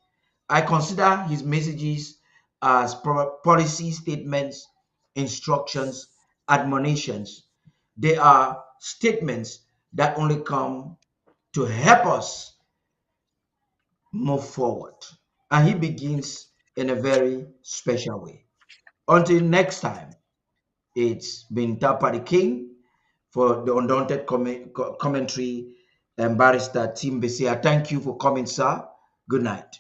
I consider his messages as policy statements, instructions, admonitions. They are statements that only come to help us move forward. And he begins in a very special way. Until next time, it's been Tapa the King for the Undaunted Commentary and Barrister Tim Besia. Thank you for coming, sir. Good night.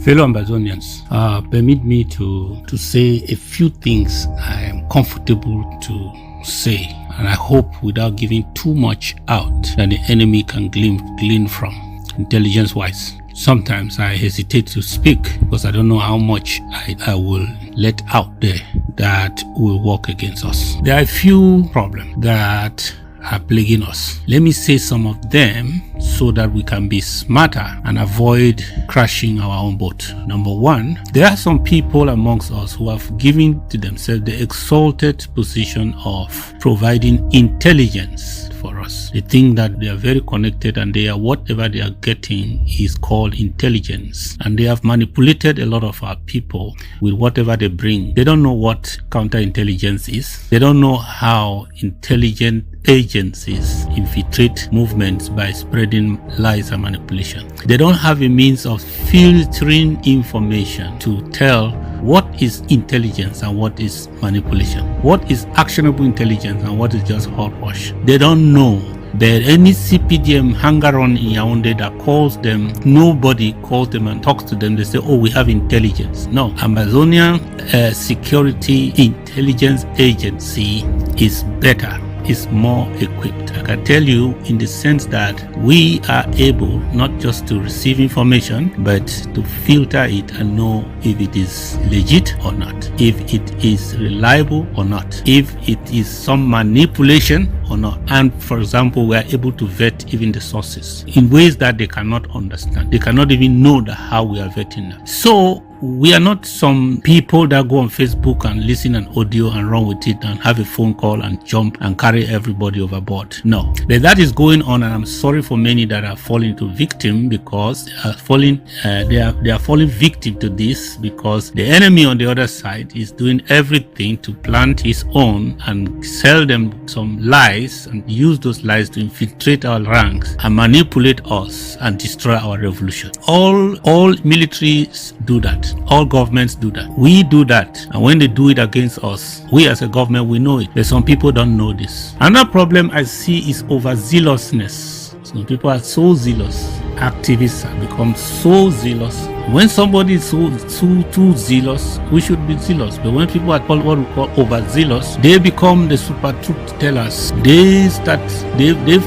Fellow AmbazONians, permit me to say a few things I am comfortable to say, and I hope without giving too much out that the enemy can glean from, intelligence-wise. Sometimes I hesitate to speak because I don't know how much I will let out there that will work against us. There are a few problems that are plaguing us. Let me say some of them so that we can be smarter and avoid crashing our own boat. Number one, there are some people amongst us who have given to themselves the exalted position of providing intelligence for us. They think that they are very connected and they are whatever they are getting is called intelligence. And they have manipulated a lot of our people with whatever they bring. They don't know what counterintelligence is. They don't know how intelligent agencies infiltrate movements by spreading lies and manipulation. They don't have a means of filtering information to tell what is intelligence and what is manipulation, what is actionable intelligence and what is just hogwash. They don't know. But any CPDM hanger-on in Yaoundé that calls them, nobody calls them and talks to them. They say, oh, we have intelligence. No, AmbazONIA Security Intelligence Agency is better, is more equipped. I can tell you in the sense that we are able not just to receive information, but to filter it and know if it is legit or not, if it is reliable or not, if it is some manipulation or not. And for example, we are able to vet even the sources in ways that they cannot understand. They cannot even know how we are vetting them. So we are not some people that go on Facebook and listen an audio and run with it and have a phone call and jump and carry everybody overboard. No, but that is going on, and I'm sorry for many that are falling to victim because they are falling victim to this because the enemy on the other side is doing everything to plant his own and sell them some lies and use those lies to infiltrate our ranks and manipulate us and destroy our revolution. All militaries do that. All governments do that. We do that. And when they do it against us, we as a government, we know it. But some people don't know this. Another problem I see is overzealousness. Some people are so zealous. Activists have become so zealous. When somebody is too zealous, we should be zealous. But when people are called what we call overzealous, they become the super truth tellers. They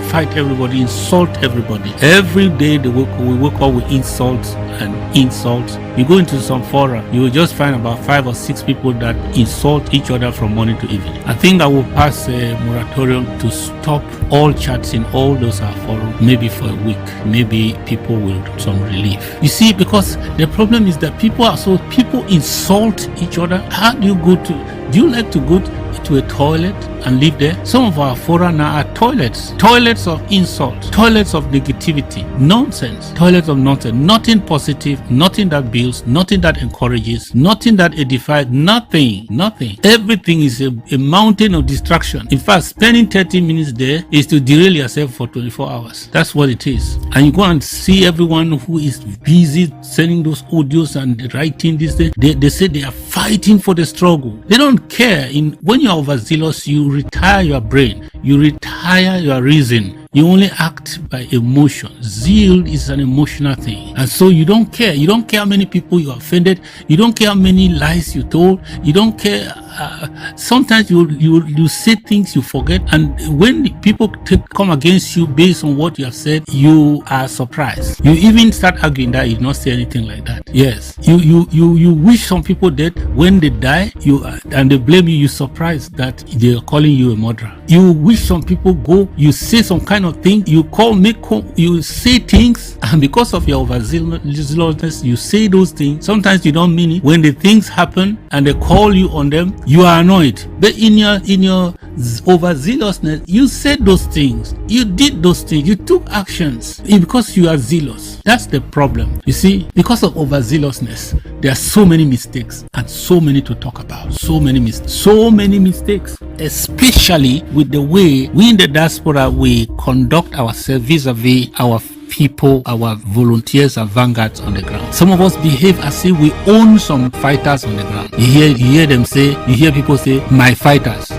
fight everybody, insult everybody. Every day we wake up with insult and insult. You go into some fora, you will just find about 5 or 6 people that insult each other from morning to evening. I think I will pass a moratorium to stop all chats in all those forums, maybe for a week. Maybe people will get some relief. You see, because the problem is that people insult each other. How do you like to go to a toilet and live there? Some of our fora now are toilets of insult, toilets of negativity, nonsense, toilets of nonsense, nothing positive, nothing that builds, nothing that encourages, nothing that edifies, nothing. Everything is a mountain of distraction. In fact, spending 30 minutes there is to derail yourself for 24 hours. That's what it is. And you go and see everyone who is busy sending those audios and writing this thing. They say they are fighting for the struggle. They don't care. When you are overzealous, you retire your brain, you retire your reason, You only act by emotion. Zeal is an emotional thing. And so you don't care. You don't care how many people you offended. You don't care how many lies you told. You don't care. Sometimes you say things you forget. And when people come against you based on what you have said, you are surprised. You even start arguing that you did not say anything like that. Yes. You wish some people dead. When they die, and they blame you, you're surprised that they are calling you a murderer. You wish some people go, you say some kind of thing, you say things, and because of your overzealousness, you say those things. Sometimes you don't mean it. When the things happen and they call you on them, you are annoyed. But in your overzealousness, you said those things, you did those things, you took actions because you are zealous. That's the problem. You see, because of overzealousness, there are so many mistakes and so many to talk about. So many mistakes, especially with the way we in the diaspora we conduct ourselves vis-a-vis our people, our volunteers and vanguards on the ground. Some of us behave as if we own some fighters on the ground. You hear people say, my fighters.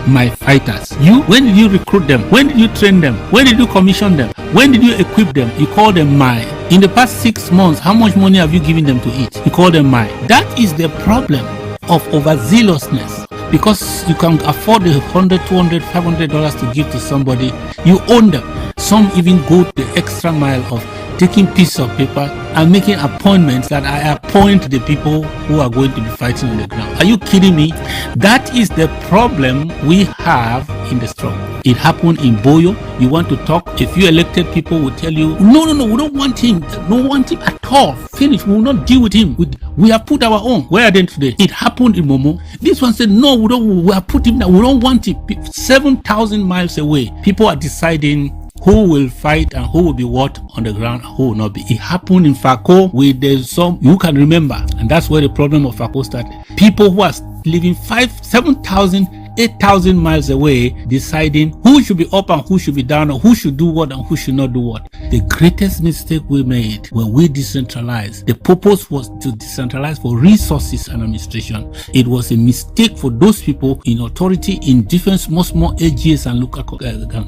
When did you recruit them? When did you train them? When did you commission them? When did you equip them? You call them my. In the past 6 months, how much money have you given them to eat? You call them my. That is the problem of overzealousness. Because you can afford the $100, $200, $500 to give to somebody, you own them. Some even go the extra mile of taking pieces of paper and making appointments that I appoint the people who are going to be fighting on the ground. Are you kidding me? That is the problem we have in the struggle. It happened in Boyo. You want to talk, a few elected people will tell you, no, we don't want him. Don't want him at all. Finish. We will not deal with him. We have put our own. Where are they today? It happened in Momo. This one said, no, we have put him down. We don't want him. 7,000 miles away, people are deciding who will fight and who will be what on the ground and who will not be. It happened in Sako with some you can remember, and that's where the problem of Sako started. People who are living 7,000, 8,000 miles away deciding who should be up and who should be down, or who should do what and who should not do what. The greatest mistake we made when we decentralized, the purpose was to decentralize for resources and administration. It was a mistake for those people in authority in different small AGs and local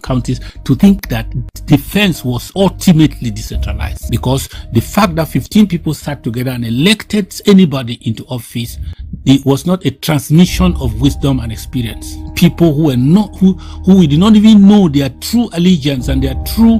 counties to think that defense was ultimately decentralized, because the fact that 15 people sat together and elected anybody into office, it was not a transmission of wisdom and experience. People who were not, who we did not even know their true allegiance and their true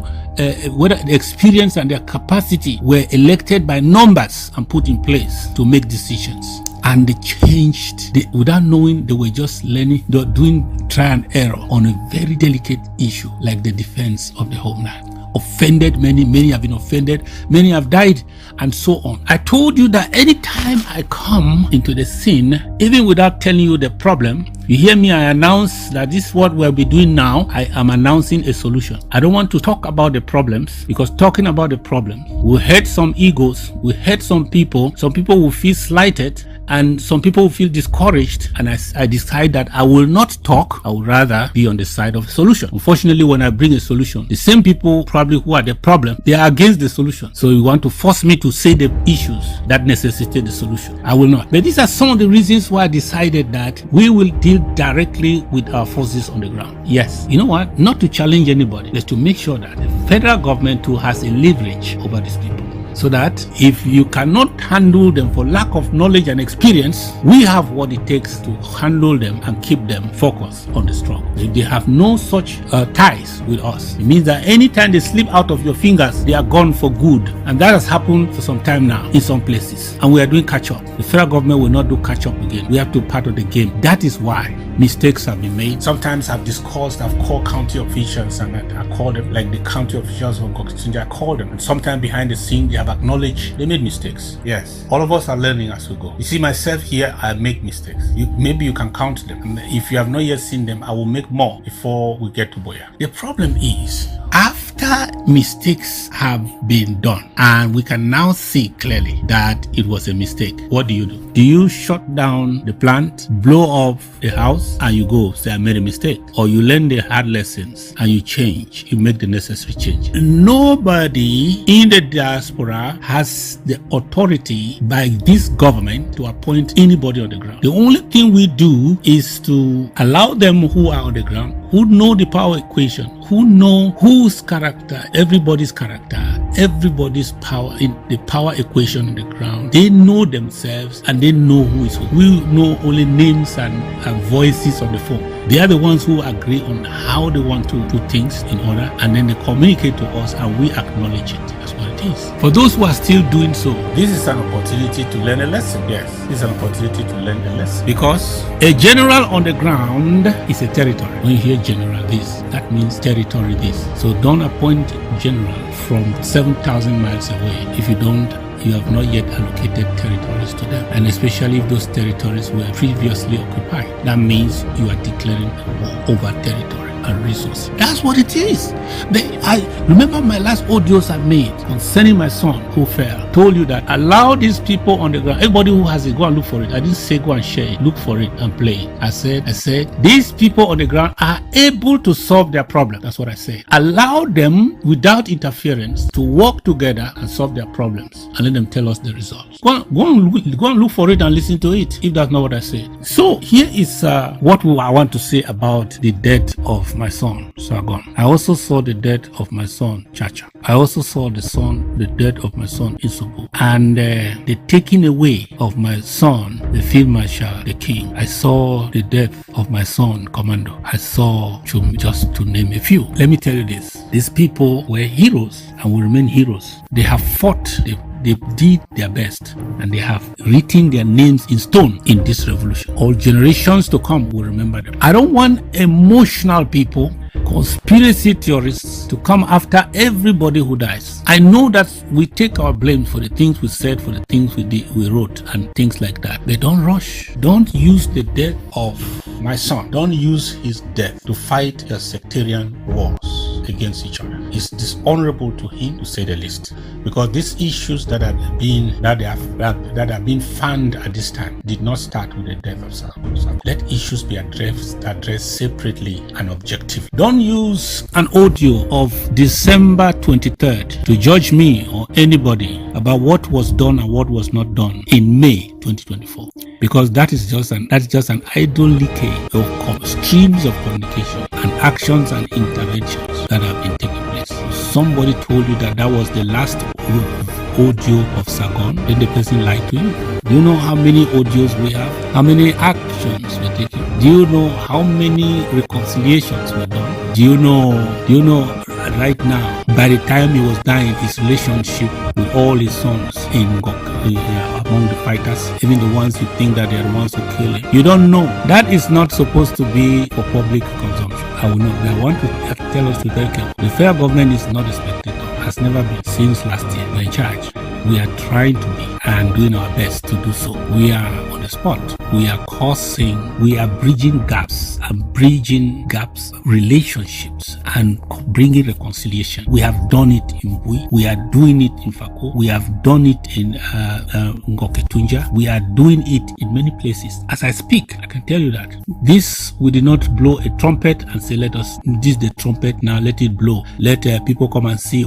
whether the experience and their capacity, were elected by numbers and put in place to make decisions. And they changed, without knowing, they were just learning, they were doing try and error on a very delicate issue like the defense of the homeland. Offended many have been offended, many have died, and so on. I told you that anytime I come into the scene, even without telling you the problem, you hear me, I announce that this is what we'll be doing now. I am announcing a solution. I don't want to talk about the problems, because talking about the problem will hurt some egos, will hurt some people will feel slighted, and some people will feel discouraged. And I decide that I will not talk, I would rather be on the side of the solution. Unfortunately, when I bring a solution, the same people probably who are the problem, they are against the solution. So you want to force me to say the issues that necessitate the solution. I will not. But these are some of the reasons why I decided that we will deal directly with our forces on the ground. Yes, you know what? Not to challenge anybody, but to make sure that the federal government too has a leverage over these people. So that if you cannot handle them for lack of knowledge and experience, we have what it takes to handle them and keep them focused on the struggle. If they have no such ties with us, it means that anytime they slip out of your fingers, they are gone for good. And that has happened for some time now in some places. And we are doing catch up. The federal government will not do catch up again. We have to be part of the game. That is why mistakes have been made. Sometimes I've called county officials, and I call them, like the county officials of Gokitunja, I call them. And sometimes behind the scene, they have acknowledged they made mistakes. Yes, all of us are learning as we go. You see myself here, I make mistakes. Maybe you can count them. And if you have not yet seen them, I will make more before we get to Boya. The problem is, after mistakes have been done, and we can now see clearly that it was a mistake, what do you do? Do you shut down the plant, blow up the house, and you go say, I made a mistake? Or you learn the hard lessons and you change, you make the necessary change? Nobody in the diaspora has the authority by this government to appoint anybody on the ground. The only thing we do is to allow them who are on the ground, who know the power equation, who know whose character, everybody's character, everybody's power in the power equation on the ground. They know themselves and they know who is who. We know only names and voices on the phone. They are the ones who agree on how they want to put things in order, and then they communicate to us and we acknowledge it. That's what it is. For those who are still doing so, this is an opportunity to learn a lesson. Yes, this is an opportunity to learn a lesson. Because a general on the ground is a territory. When you hear general this, that means territory this. So don't appoint general from 7,000 miles away if you have not yet allocated territories to them, and especially if those territories were previously occupied. That means you are declaring a war over territory and resources. That's what it is. I remember my last audios I made concerning my son who fell. Told you that allow these people on the ground. Everybody who has it, go and look for it. I didn't say go and share it. Look for it and play it. I said these people on the ground are able to solve their problem. That's what I said. Allow them without interference to work together and solve their problems, and let them tell us the results. Go and look for it and listen to it. If that's not what I said. So here is what I want to say about the death of my son Sako. I also saw the death of my son Chacha. I also saw the death of my son Isobu, and the taking away of my son, the Field Marshal, the King. I saw the death of my son Commando. I saw, just to name a few. Let me tell you this: these people were heroes and will remain heroes. They have fought. They did their best, and they have written their names in stone in this revolution. All generations to come will remember them. I don't want emotional people, conspiracy theorists to come after everybody who dies. I know that we take our blame for the things we said, for the things we wrote, and things like that. But don't rush. Don't use the death of my son. Don't use his death to fight your sectarian wars against each other. It's dishonorable to him, to say the least, because these issues that have been found at this time did not start with the death of Sako. Let issues be addressed separately and objectively. Don't use an audio of December 23rd to judge me or anybody about what was done and what was not done in May 2024, because that's just an idle leakage of streams of communication and actions and interventions that have been taking place. Somebody told you that was the last audio of Sako, then the person lied to you. Do you know how many audios we have? How many actions we're taking? Do you know how many reconciliations were done? Do you know right now, by the time he was dying, his relationship with all his sons among the fighters, even the ones you think that they are the ones who kill him, you don't know. That is not supposed to be for public consumption. I want to tell us to be very careful. The federal government is not a spectator, has never been since last year. We're in charge. We are trying to be and doing our best to do so. We are on the spot. We are bridging gaps relationships and bringing reconciliation. We have done it in Bui. We are doing it in Fako. We have done it in Ngoketunja. We are doing it in many places. As I speak, I can tell you that we did not blow a trumpet and say, this is the trumpet now, let it blow. Let people come and see,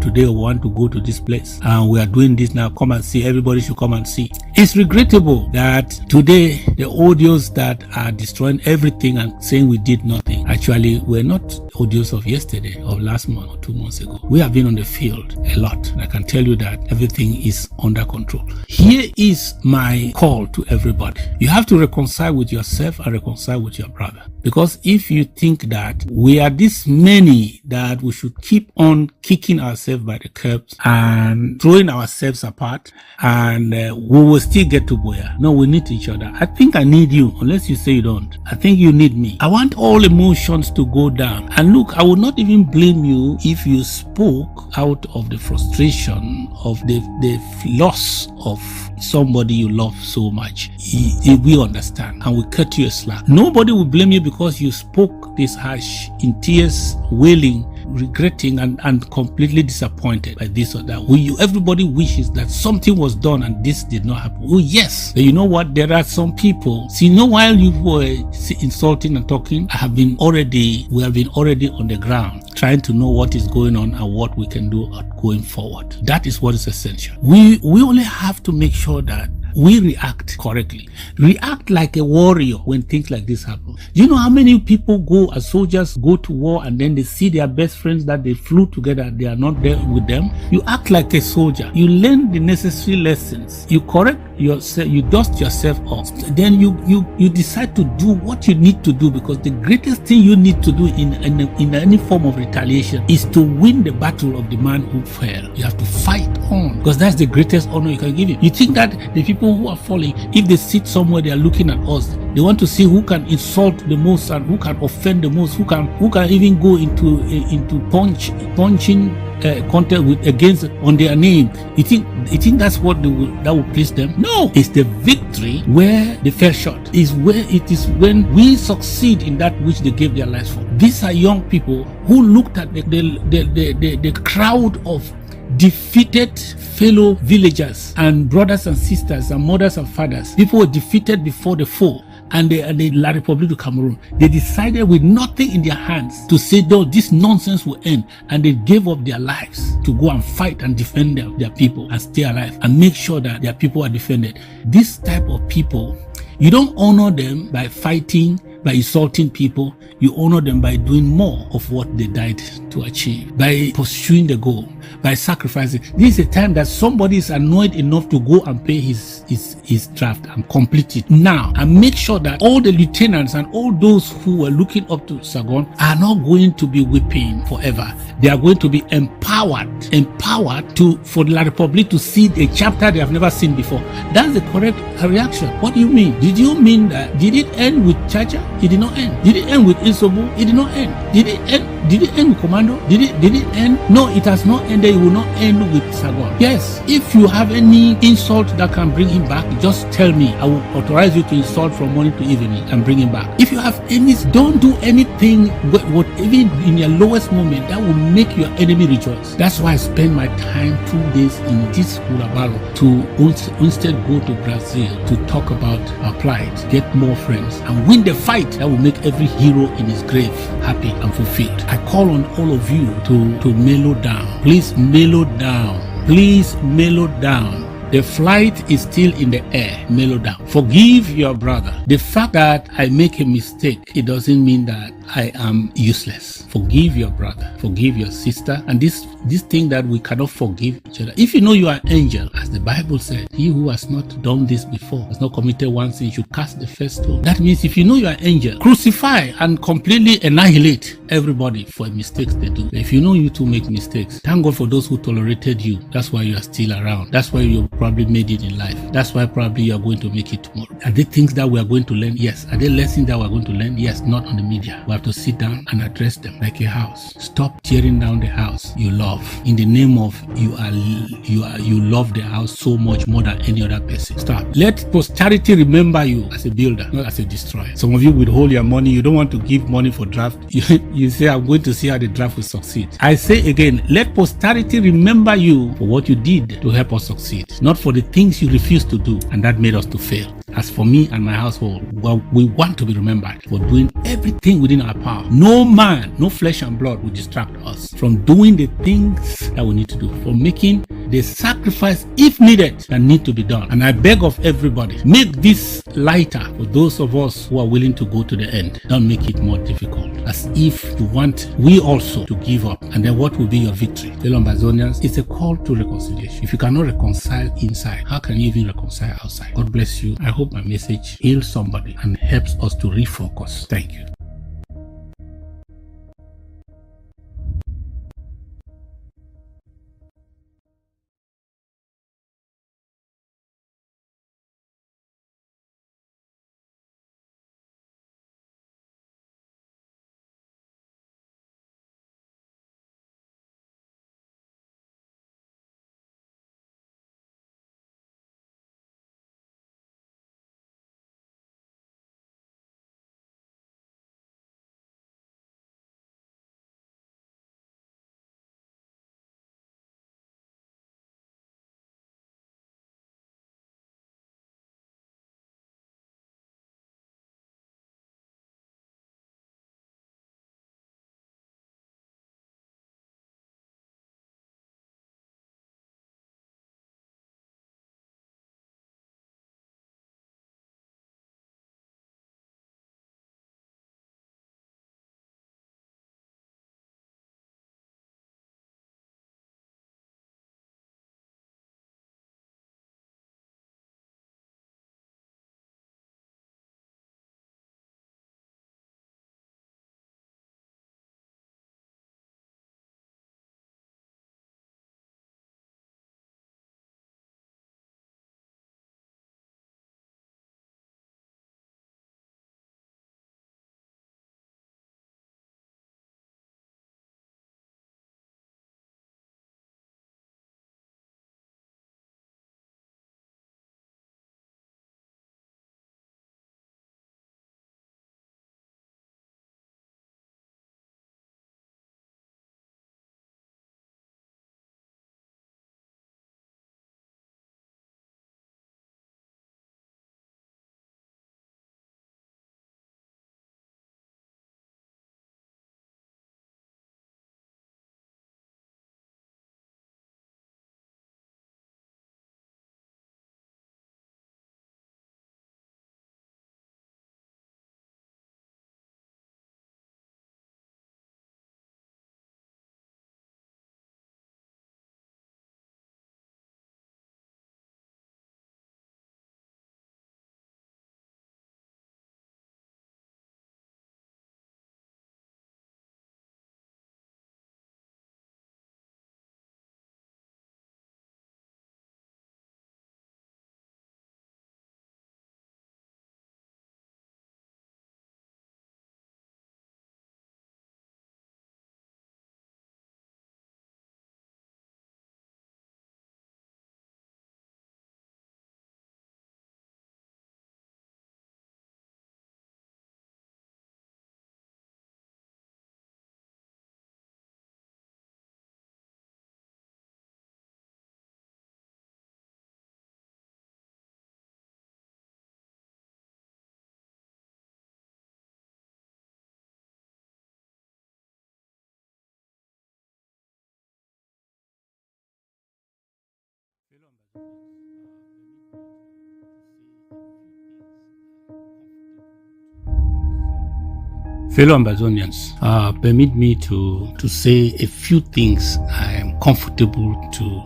today we want to go to this place. We are doing this now, come and see. Everybody should come and see. It's regrettable that today the audios that are destroying everything and saying we did nothing actually were not audios of yesterday, of last month or 2 months ago. We have been on the field a lot, and I can tell you that everything is under control. Here is my call to everybody. You have to reconcile with yourself and reconcile with your brother. Because if you think that we are this many that we should keep on kicking ourselves by the curbs and throwing ourselves apart and we will still get to Boya. No, we need each other. I think I need you, unless you say you don't. I think you need me. I want all emotions to go down. And look, I would not even blame you if you spoke out of the frustration of the loss of somebody you love so much. We understand and we cut you a slack. Nobody will blame you because you spoke this harsh in tears, wailing regretting and completely disappointed by this or that. Everybody wishes that something was done and this did not happen. Oh yes, but you know what? There are some people. See, while you were insulting and talking, we have been already on the ground trying to know what is going on and what we can do going forward. That is what is essential. We only have to make sure that we react correctly. React like a warrior when things like this happen. You know how many people go as soldiers, go to war, and then they see their best friends that they flew together, they are not there with them? You act like a soldier. You learn the necessary lessons. You correct yourself, you dust yourself off. Then you decide to do what you need to do, because the greatest thing you need to do in any form of retaliation is to win the battle of the man who fell. You have to fight on, because that's the greatest honor you can give him. You think that the people who are falling, if they sit somewhere, they are looking at us, they want to see who can insult the most and who can offend the most, who can even go into punching content against on their name. You think that's what that will please them? No, it's the victory where they fell short. It is when we succeed in that which they gave their lives for. These are young people who looked at the crowd of defeated fellow villagers and brothers and sisters and mothers and fathers. People were defeated before the foe, and the La République du Cameroon. They decided with nothing in their hands to say, no, this nonsense will end, and they gave up their lives to go and fight and defend their people and stay alive and make sure that their people are defended. This type of people, you don't honor them by fighting, by insulting people. You honor them by doing more of what they died to achieve, by pursuing the goal, by sacrificing. This is a time that somebody is annoyed enough to go and pay his draft and complete it now, and make sure that all the lieutenants and all those who were looking up to Sargon are not going to be weeping forever. They are going to be empowered for the La République to see a chapter they have never seen before. That's the correct reaction. What do you mean? Did you mean that? Did it end with Chacha? It did not end. Did it end with Insobu? It did not end. Did it end with Commando? Did it end? No, it has not ended. It will not end with Sargon. Yes, if you have any insult that can bring him back, just tell me. I will authorize you to insult from morning to evening and bring him back. If you have any, don't do anything, even in your lowest moment, that will make your enemy rejoice. That's why I spend my time 2 days in this Urabalo to instead go to Brazil to talk about our plight, get more friends, and win the fight that will make every hero in his grave happy and fulfilled. I call on all of you to mellow down. Please mellow down. Please mellow down. The flight is still in the air. Mellow down. Forgive your brother. The fact that I make a mistake, it doesn't mean that I am useless. Forgive your brother. Forgive your sister. And this thing that we cannot forgive each other. If you know you are an angel, as the Bible said, he who has not done this before, has not committed one sin, should cast the first stone. That means if you know you are an angel, crucify and completely annihilate everybody for mistakes they do. If you know you too make mistakes, thank God for those who tolerated you. That's why you are still around. That's why you probably made it in life. That's why probably you are going to make it tomorrow. Are there things that we are going to learn? Yes. Are there lessons that we are going to learn? Yes. Not on the media. We have to sit down and address them like a house. Stop tearing down the house you love in the name of you love the house so much more than any other person. Stop. Let posterity remember you as a builder, not as a destroyer. Some of you withhold your money. You don't want to give money for draft. You say, I'm going to see how the draft will succeed. I say again, let posterity remember you for what you did to help us succeed, not for the things you refused to do and that made us to fail. As for me and my household, well, we want to be remembered for doing everything within our power. No man, no flesh and blood will distract us from doing the things that we need to do, for making the sacrifice, if needed, that need to be done. And I beg of everybody, make this lighter for those of us who are willing to go to the end. Don't make it more difficult, as if you want we also to give up. And then what will be your victory? Fellow AmbazONians, it's a call to reconciliation. If you cannot reconcile inside, how can you even reconcile outside? God bless you. I hope my message heals somebody and helps us to refocus. Thank you. Fellow AmbazONians, permit me to say a few things I am comfortable to